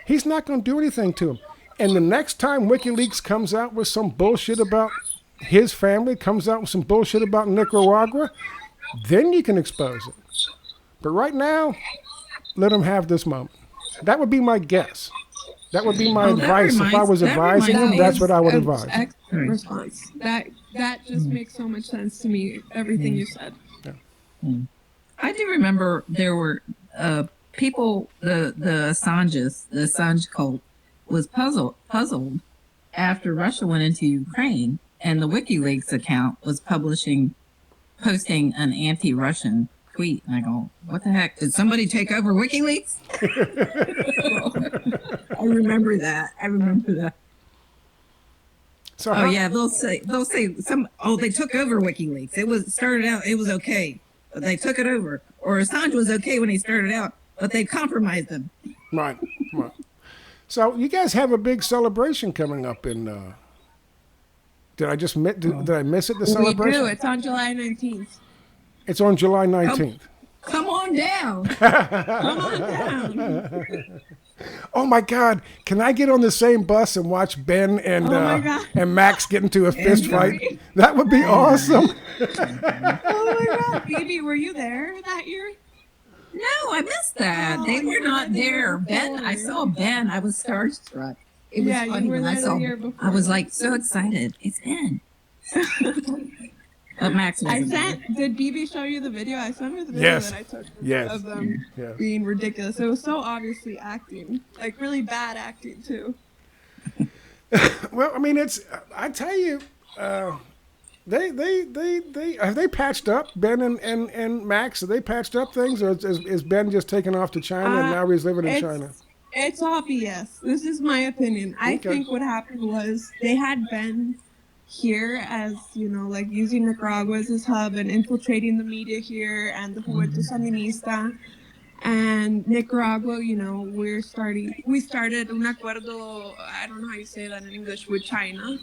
he's not going to do anything to them. And the next time WikiLeaks comes out with some bullshit about his family, comes out with some bullshit about Nicaragua, then you can expose it. But right now, let him have this moment. That would be my guess. That would be my advice. If I was advising him, that's what I would advise. Excellent response. That just makes so much sense to me, everything you said. Yeah. I do remember there were people, the Assange cult was puzzled after Russia went into Ukraine and the WikiLeaks account was posting an anti-Russian tweet. And I go, what the heck? Did somebody take over WikiLeaks? I remember that. So Yeah, they'll say they took over WikiLeaks. It was okay, but they took it over. Or Assange was okay when he started out, but they compromised him. Right. So you guys have a big celebration coming up in. Did I miss it? The celebration. We do. It's on July 19th. It's on July 19th. Come on down. Come on down. Oh my God! Can I get on the same bus and watch Ben and Max get into a fist fight? That would be awesome. Oh my God, Phoebe, were you there that year? No, I missed that. They were not there. Ben, I saw Ben. I was starstruck. It was funny when I saw him. I was like so excited. It's Ben. But Max did BB show you the video? I sent her the video that I took of them being ridiculous. It was so obviously acting, like really bad acting too. Well, I mean, I tell you, they have they patched up Ben and Max? Have they patched up things, or is Ben just taken off to China and now he's living in China? It's obvious. This is my opinion. I think what happened was they had Ben here as, like using Nicaragua as his hub and infiltrating the media here and the Juventud Sandinista. And Nicaragua, we started un acuerdo, I don't know how you say that in English, with China.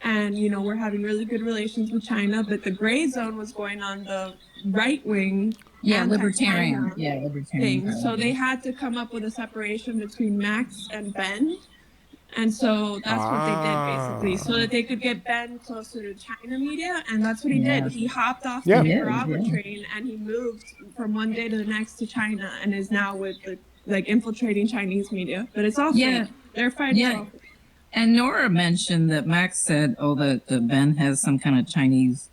And, we're having really good relations with China, but the gray zone was going on the right wing. Libertarian thing. So they had to come up with a separation between Max and Ben. And so that's what they did, basically, so that they could get Ben closer to China media. And that's what he did. He hopped off the Nicaragua train and he moved from one day to the next to China and is now with infiltrating Chinese media. But it's all fake. They're fighting. And Nora mentioned that Max said, that Ben has some kind of Chinese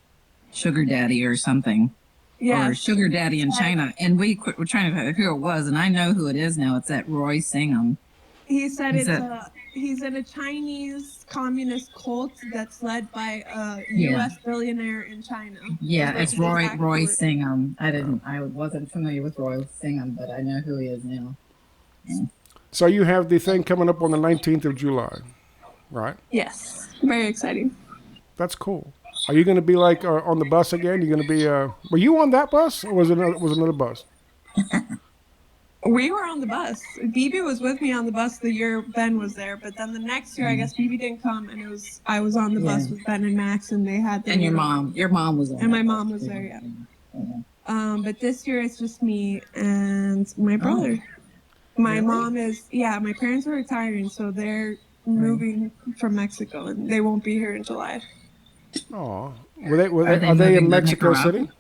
sugar daddy or something. Yeah. Or sugar daddy in China. And we're trying to figure out who it was. And I know who it is now. It's that Roy Singham. He said he's in a Chinese communist cult that's led by a U.S. billionaire in China. Yeah, it's Roy Singham. I wasn't familiar with Roy Singham, but I know who he is now. Yeah. So you have the thing coming up on the 19th of July, right? Yes, very exciting. That's cool. Are you going to be on the bus again? You're going to be. Were you on that bus, or was another bus? We were on the bus. BB was with me on the bus the year Ben was there, but then the next year, I guess BB didn't come, and I was on the bus with Ben and Max, and they had. And your mom was there. And my mom was there, yeah. But this year it's just me and my brother. My mom is, my parents are retiring, so they're moving from Mexico, and they won't be here in July. Oh, are they in Mexico City?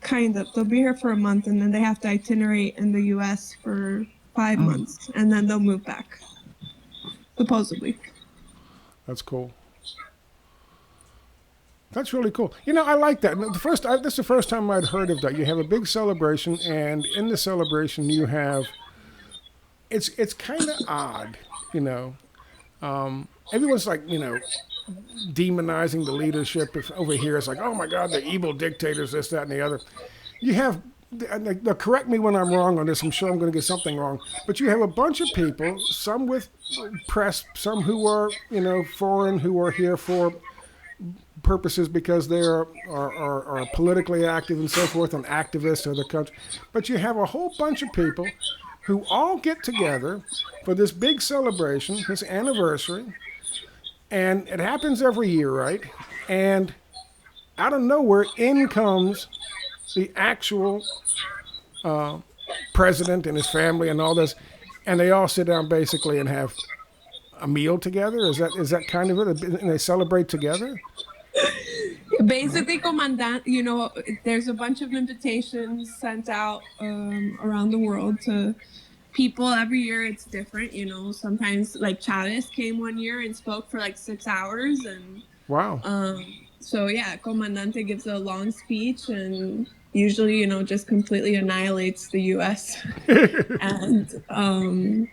Kind of. They'll be here for a month, and then they have to itinerate in the U.S. for 5 months, and then they'll move back. Supposedly. That's cool. That's really cool. You know, I like that. This is the first time I'd heard of that. You have a big celebration, and in the celebration, you have. It's kind of odd, you know. Everyone's like, you know, demonizing the leadership. If over here, it's like, oh my God, the evil dictators, this, that, and the other. You have. Now, correct me when I'm wrong on this. I'm sure I'm going to get something wrong. But you have a bunch of people, some with press, some who are, you know, foreign, who are here for purposes because they are politically active and so forth, and activists of the country. But you have a whole bunch of people who all get together for this big celebration, this anniversary, and it happens every year, right? And out of nowhere, in comes the actual president and his family and all this, and they all sit down basically and have a meal together. Is that kind of it? And they celebrate together? Basically, Commandant, you know, there's a bunch of invitations sent out around the world to people. Every year it's different, you know. Sometimes, like, Chavez came one year and spoke for like 6 hours, and wow. So yeah, Comandante gives a long speech and usually, you know, just completely annihilates the U.S. And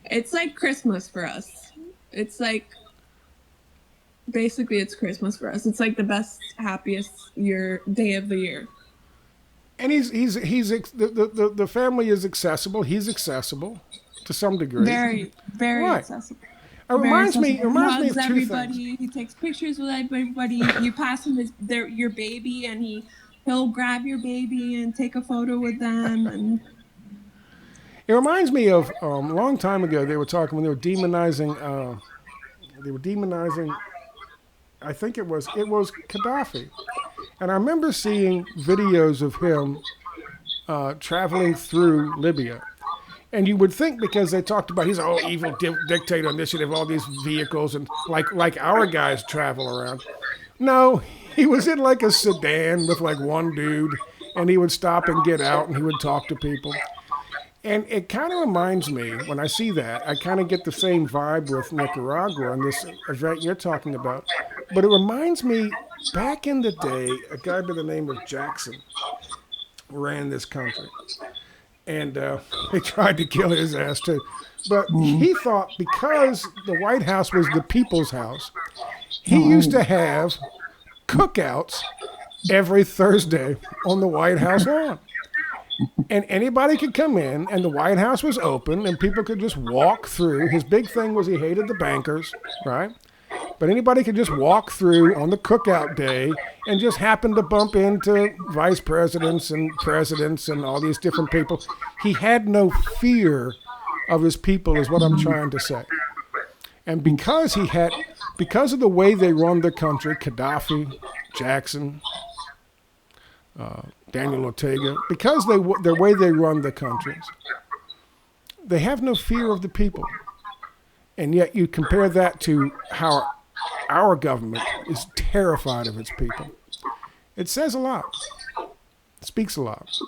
it's like Christmas for us. It's like, basically it's Christmas for us. It's like the best, happiest day of the year. And the family is accessible. He's accessible to some degree. Very, very right. accessible. It reminds me of hugs two everybody. things. He takes pictures with everybody. You pass him your baby, and he'll grab your baby and take a photo with them. And it reminds me of a long time ago. They were talking when they were demonizing. I think it was Gaddafi, and I remember seeing videos of him traveling through Libya. And you would think because they talked about he's an evil dictator initiative, all these vehicles, and like our guys travel around. No, he was in like a sedan with like one dude, and he would stop and get out, and he would talk to people. And it kind of reminds me, when I see that, I kind of get the same vibe with Nicaragua and this event you're talking about. But it reminds me, back in the day, a guy by the name of Jackson ran this country. And they tried to kill his ass too. But he thought because the White House was the people's house, he used to have cookouts every Thursday on the White House lawn. And anybody could come in, and the White House was open, and people could just walk through. His big thing was he hated the bankers, right? But anybody could just walk through on the cookout day and just happen to bump into vice presidents and presidents and all these different people. He had no fear of his people, is what I'm trying to say. And because of the way they run the country, Gaddafi, Jackson, Daniel Ortega, because the way they run the countries, they have no fear of the people. And yet you compare that to how our government is terrified of its people. It says a lot. It speaks a lot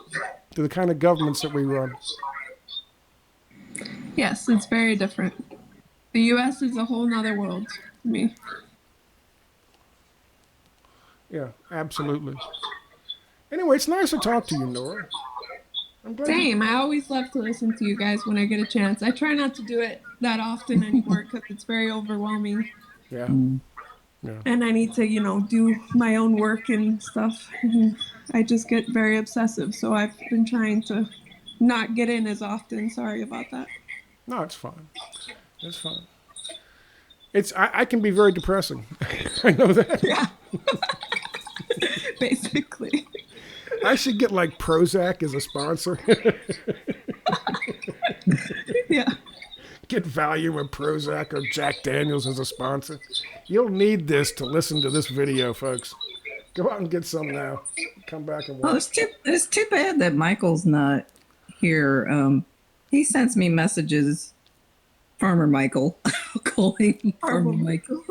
to the kind of governments that we run. Yes, it's very different. The U.S. is a whole nother world to me. Yeah, absolutely. Anyway, it's nice to talk to you, Nora. Same. I always love to listen to you guys when I get a chance. I try not to do it that often anymore because it's very overwhelming. Yeah. Yeah. And I need to, do my own work and stuff. And I just get very obsessive. So I've been trying to not get in as often. Sorry about that. No, it's fine. It's fine. I can be very depressing. I know that. Yeah. Basically. I should get like Prozac as a sponsor. Yeah. Get Valium or Prozac or Jack Daniels as a sponsor. You'll need this to listen to this video, folks. Go out and get some now. Come back and watch. Oh, it's too bad that Michael's not here. He sends me messages. Farmer Michael. I'll call him Farmer Michael.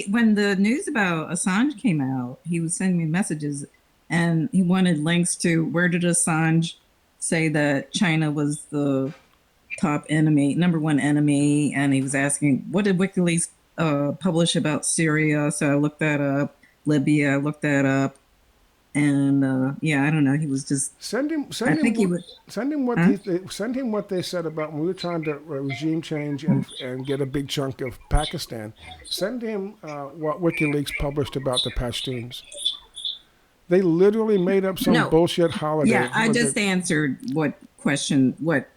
When the news about Assange came out, he was sending me messages, and he wanted links to where did Assange say that China was the top enemy, number one enemy, and he was asking what did WikiLeaks publish about Syria. So I looked that up. Libya, I looked that up, and I don't know. He was just Send him. I think he would. Send him what Huh? send him what they said about when we were trying to regime change and get a big chunk of Pakistan. Send him what WikiLeaks published about the Pashtuns. They literally made up some No. bullshit holiday. Yeah, I with just the- answered what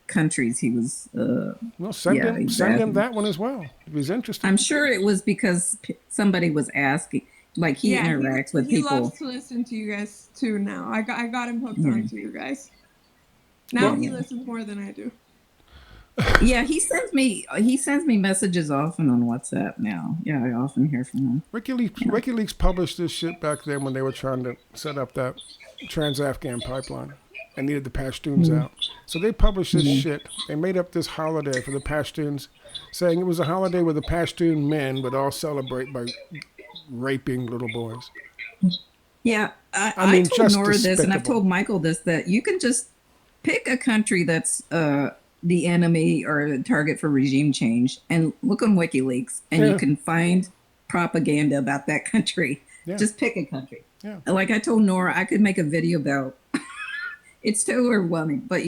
countries he was. well, send yeah, him exactly. that one as well if he's interested. I'm sure it was because somebody was asking. Like he interacts with he people. loves to listen to you guys too now. I got him hooked Yeah. onto you guys. Now Well- he listens more than I do. Yeah, he sends me messages often on WhatsApp now. Yeah, I often hear from him. WikiLeaks published this shit back then when they were trying to set up that Trans-Afghan pipeline and needed the Pashtuns out. So they published this shit. They made up this holiday for the Pashtuns, saying it was a holiday where the Pashtun men would all celebrate by raping little boys. Yeah, I I mean, told just Nora this, and I've despicable. told Michael this, that you can just pick a country that's the enemy or a target for regime change and look on WikiLeaks, and Yeah. you can find propaganda about that country. Yeah. Just pick a country. Yeah. Like I told Nora, I could make a video about it's too overwhelming, but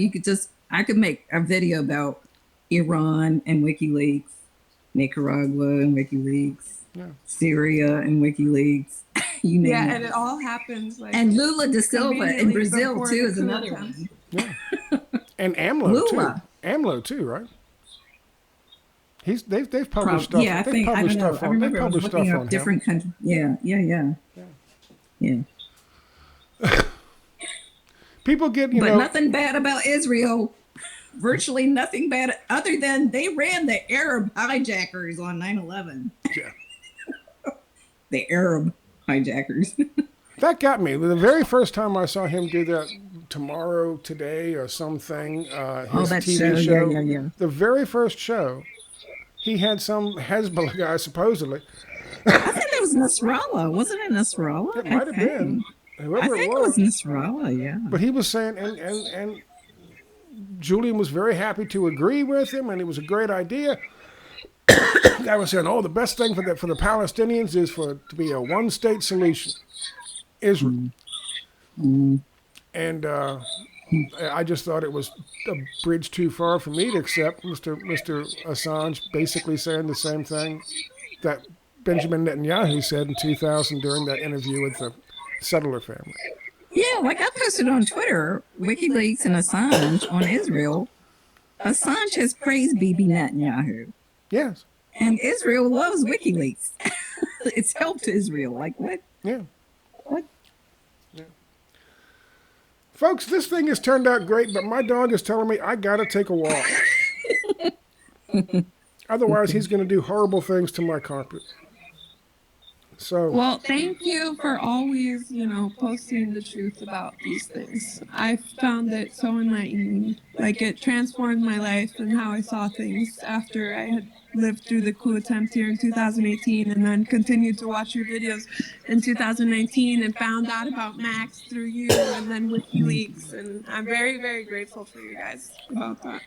I could make a video about Iran and WikiLeaks, Nicaragua and WikiLeaks, Yeah. Syria and WikiLeaks. You name Yeah, it. and it all happens like And Lula da Silva in conveniently Brazil before too the is coup another attempt. one. And AMLO Lula. too. AMLO too, right? They've published stuff. Yeah, I they've think I published don't know. stuff I on. They remember I was published looking stuff up on him. different countries. Yeah. People get But know. nothing bad about Israel. Virtually nothing bad other than they ran the Arab hijackers on 9/11. Yeah. The Arab hijackers. That got me. The very first time I saw him do that Tomorrow Today or something, his that TV show, show, yeah. the very first show, he had some Hezbollah guy supposedly. I think that was Nasrallah. Wasn't it Nasrallah? It might have been. I Whoever think it it was was. Nasrallah, yeah. But he was saying, and Julian was very happy to agree with him, and it was a great idea. Guy was saying, "Oh, the best thing for the Palestinians is for it to be a one-state solution, Israel." And I just thought it was a bridge too far for me to accept. Mr. Assange basically saying the same thing that Benjamin Netanyahu said in 2000 during that interview with the settler family. Yeah, like I posted on Twitter, WikiLeaks and Assange on Israel. Assange has praised Bibi Netanyahu, Yes. and Israel loves WikiLeaks. It's helped Israel. Like what? Yeah. What? Folks, this thing has turned out great, but my dog is telling me I gotta take a walk. Otherwise, he's going to do horrible things to my carpet. So, Well, thank you for always, posting the truth about these things. I found it so enlightening. Like, it transformed my life and how I saw things after I had lived through the coup attempt here in 2018 and then continued to watch your videos in 2019 and found out about Max through you and then WikiLeaks. And I'm very, very grateful for you guys about that.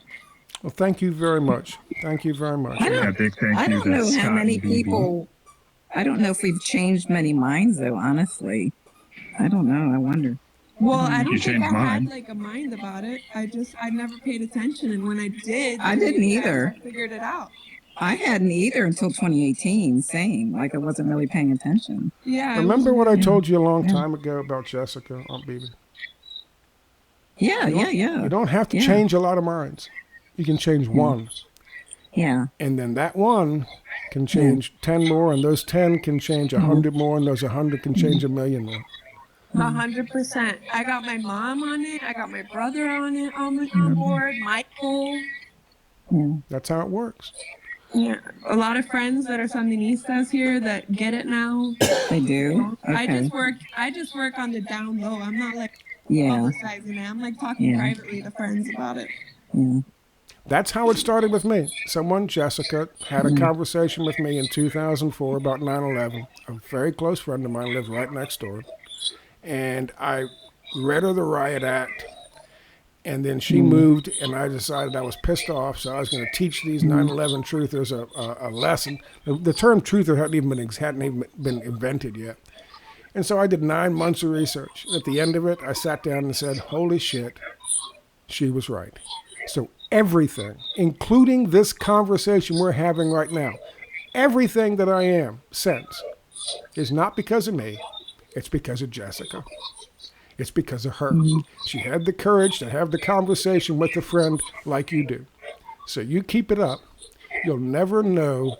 well, thank you very much. Thank you very much. Yeah, big thank I you don't to know Scott how many and BB. people. I don't know if we've changed many minds, though. Honestly, I don't know. I wonder. Well, I don't You think I changed mine. had like a mind about it. I never paid attention, and when I did, I didn't you guys, either. I figured it out. I hadn't either until 2018. Same. Like I wasn't really paying attention. Yeah. I Remember was- what I told you a long Yeah. time ago about Jessica, Aunt Bibi? Yeah, You yeah. don't have to Yeah. change a lot of minds. You can change one, Yeah. and then that one can change 10 more, and those 10 can change 100 more, and those 100 can change 1,000,000 more. 100%. I got my mom on it. I got my brother on it on board. Michael. That's how it works. Yeah. A lot of friends that are Sandinistas here that get it now. They do. I Okay. just work on the down low. I'm not like Yeah. publicizing it. I'm like talking Yeah. privately to friends about it. Yeah. That's how it started with me. Someone, Jessica, had a conversation with me in 2004 about 9/11. A very close friend of mine lived right next door. and I read her the riot act. And then she moved, and I decided I was pissed off, so I was going to teach these 9/11 truthers a lesson. The term truther hadn't even been invented yet. And so I did 9 months of research. At the end of it, I sat down and said, holy shit, she was right. So everything, including this conversation we're having right now, everything that I am since is not because of me, it's because of Jessica. It's because of her. She had the courage to have the conversation with a friend like you do. So you keep it up. You'll never know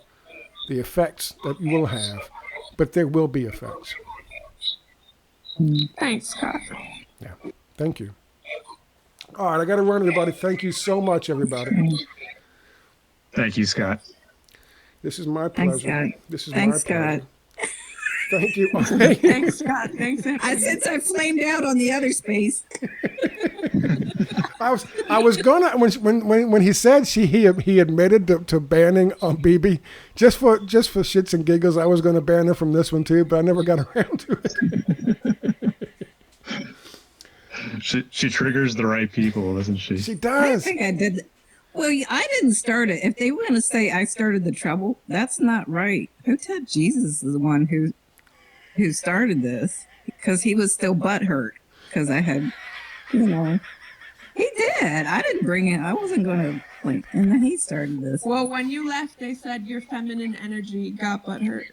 the effects that you will have, but there will be effects. Thanks, Scott. Yeah. Thank you. All right, I got to run, everybody. Thank you so much, everybody. Thank you, Scott. This is my Thanks, pleasure. Scott. This is Thanks, my pleasure. Scott. Thank you. Thanks, Scott. Thanks, Anthony. Since I flamed out on the other space. I was gonna when he said he admitted to banning BB just for shits and giggles. I was gonna ban her from this one too, but I never got around to it. She triggers the right people, doesn't she? She I does. think I did. Well, I didn't start it. If they were going to say I started the trouble, that's not right. Hotep Jesus is the one who started this because he was still butthurt because I had, he did. I didn't bring it. I wasn't going to like, and then he started this. Well, when you left, they said your feminine energy got butthurt.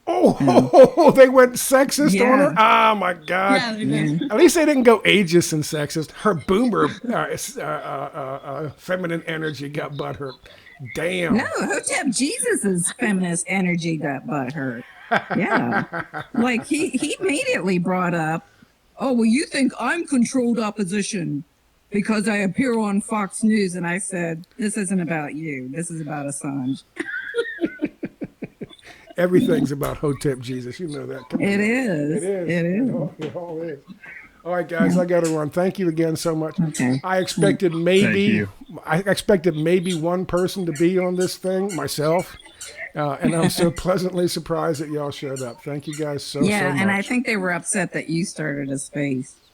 Oh, they went sexist on her? Oh, my God. Yeah, they did. At least they didn't go ageist and sexist. Her boomer feminine energy got butthurt. Damn. No, Hotep Jesus's feminist energy got butthurt. Yeah. Like he immediately brought up, oh, well, you think I'm controlled opposition because I appear on Fox News. And I said, this isn't about you. This is about Assange. Everything's about Hotep Jesus. You know that. Come on. It is. It is. It all is. All right, guys, I got to run. Thank you again so much. Okay. I expected maybe one person to be on this thing, myself, and I'm so pleasantly surprised that y'all showed up. Thank you guys so much. And I think they were upset that you started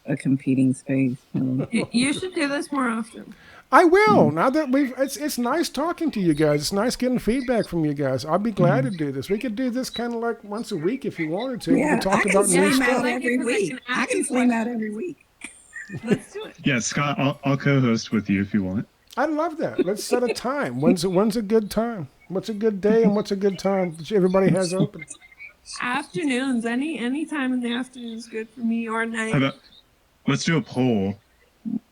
a competing space. You should do this more often. I will. Now that it's nice talking to you guys. It's nice getting feedback from you guys. I'll be glad to do this. We could do this kind of like once a week if you wanted to. Yeah, we can talk I can about new flame stuff. out every week. I can flame out every week. Let's do it. Yeah, Scott, I'll co-host with you if you want. I love that. Let's set a time. When's a good time? What's a good day and what's a good time that everybody has open? Afternoons. Any time in the afternoon is good for me, or night. Let's do a poll.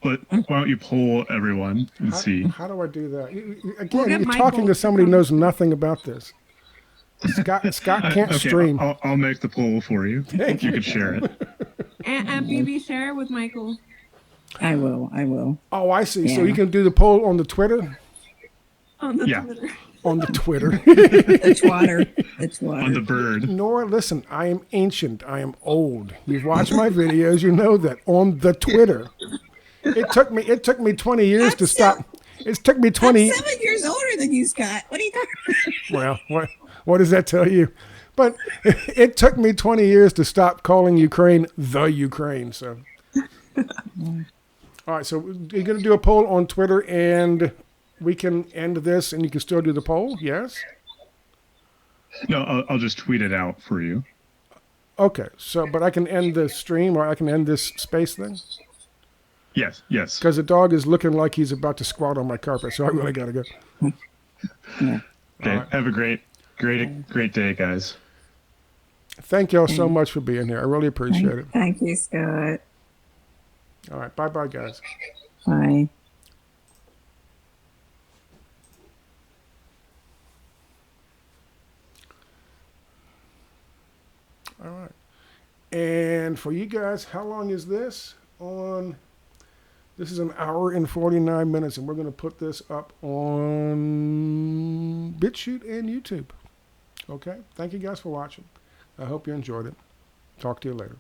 But why don't you poll everyone and see? How do I do that? Again, get you're Michael talking to to somebody who come. knows nothing about this. Scott can't Okay, stream. I'll make the poll for you. Thank You you. can share it. And BB share with Michael. I will. Oh, I see. So Yeah. you can do the poll on the Twitter? On the Yeah. Twitter. On the Twitter. The twatter. The On twatter. the bird. Nora, listen, I am ancient. I am old. You've watched my videos. You know that. On the Twitter. It took me 20 years to stop. It took me 20. I'm 7 years older than you, Scott. What are you talking about? Well, what does that tell you? But it took me 20 years to stop calling Ukraine the Ukraine. So, all right. So you're going to do a poll on Twitter, and we can end this, and you can still do the poll. Yes. No, I'll just tweet it out for you. Okay. So, but I can end the stream, or I can end this space thing Yes. because the dog is looking like he's about to squat on my carpet. So I really got to go. Okay. right. Have a great day, guys. Thank y'all so much for being here. I really appreciate it. Thank you, Scott. All right. Bye, guys. Bye. All right. And for you guys, how long is this on? This is 1 hour and 49 minutes, and we're going to put this up on BitChute and YouTube. Okay? Thank you guys for watching. I hope you enjoyed it. Talk to you later.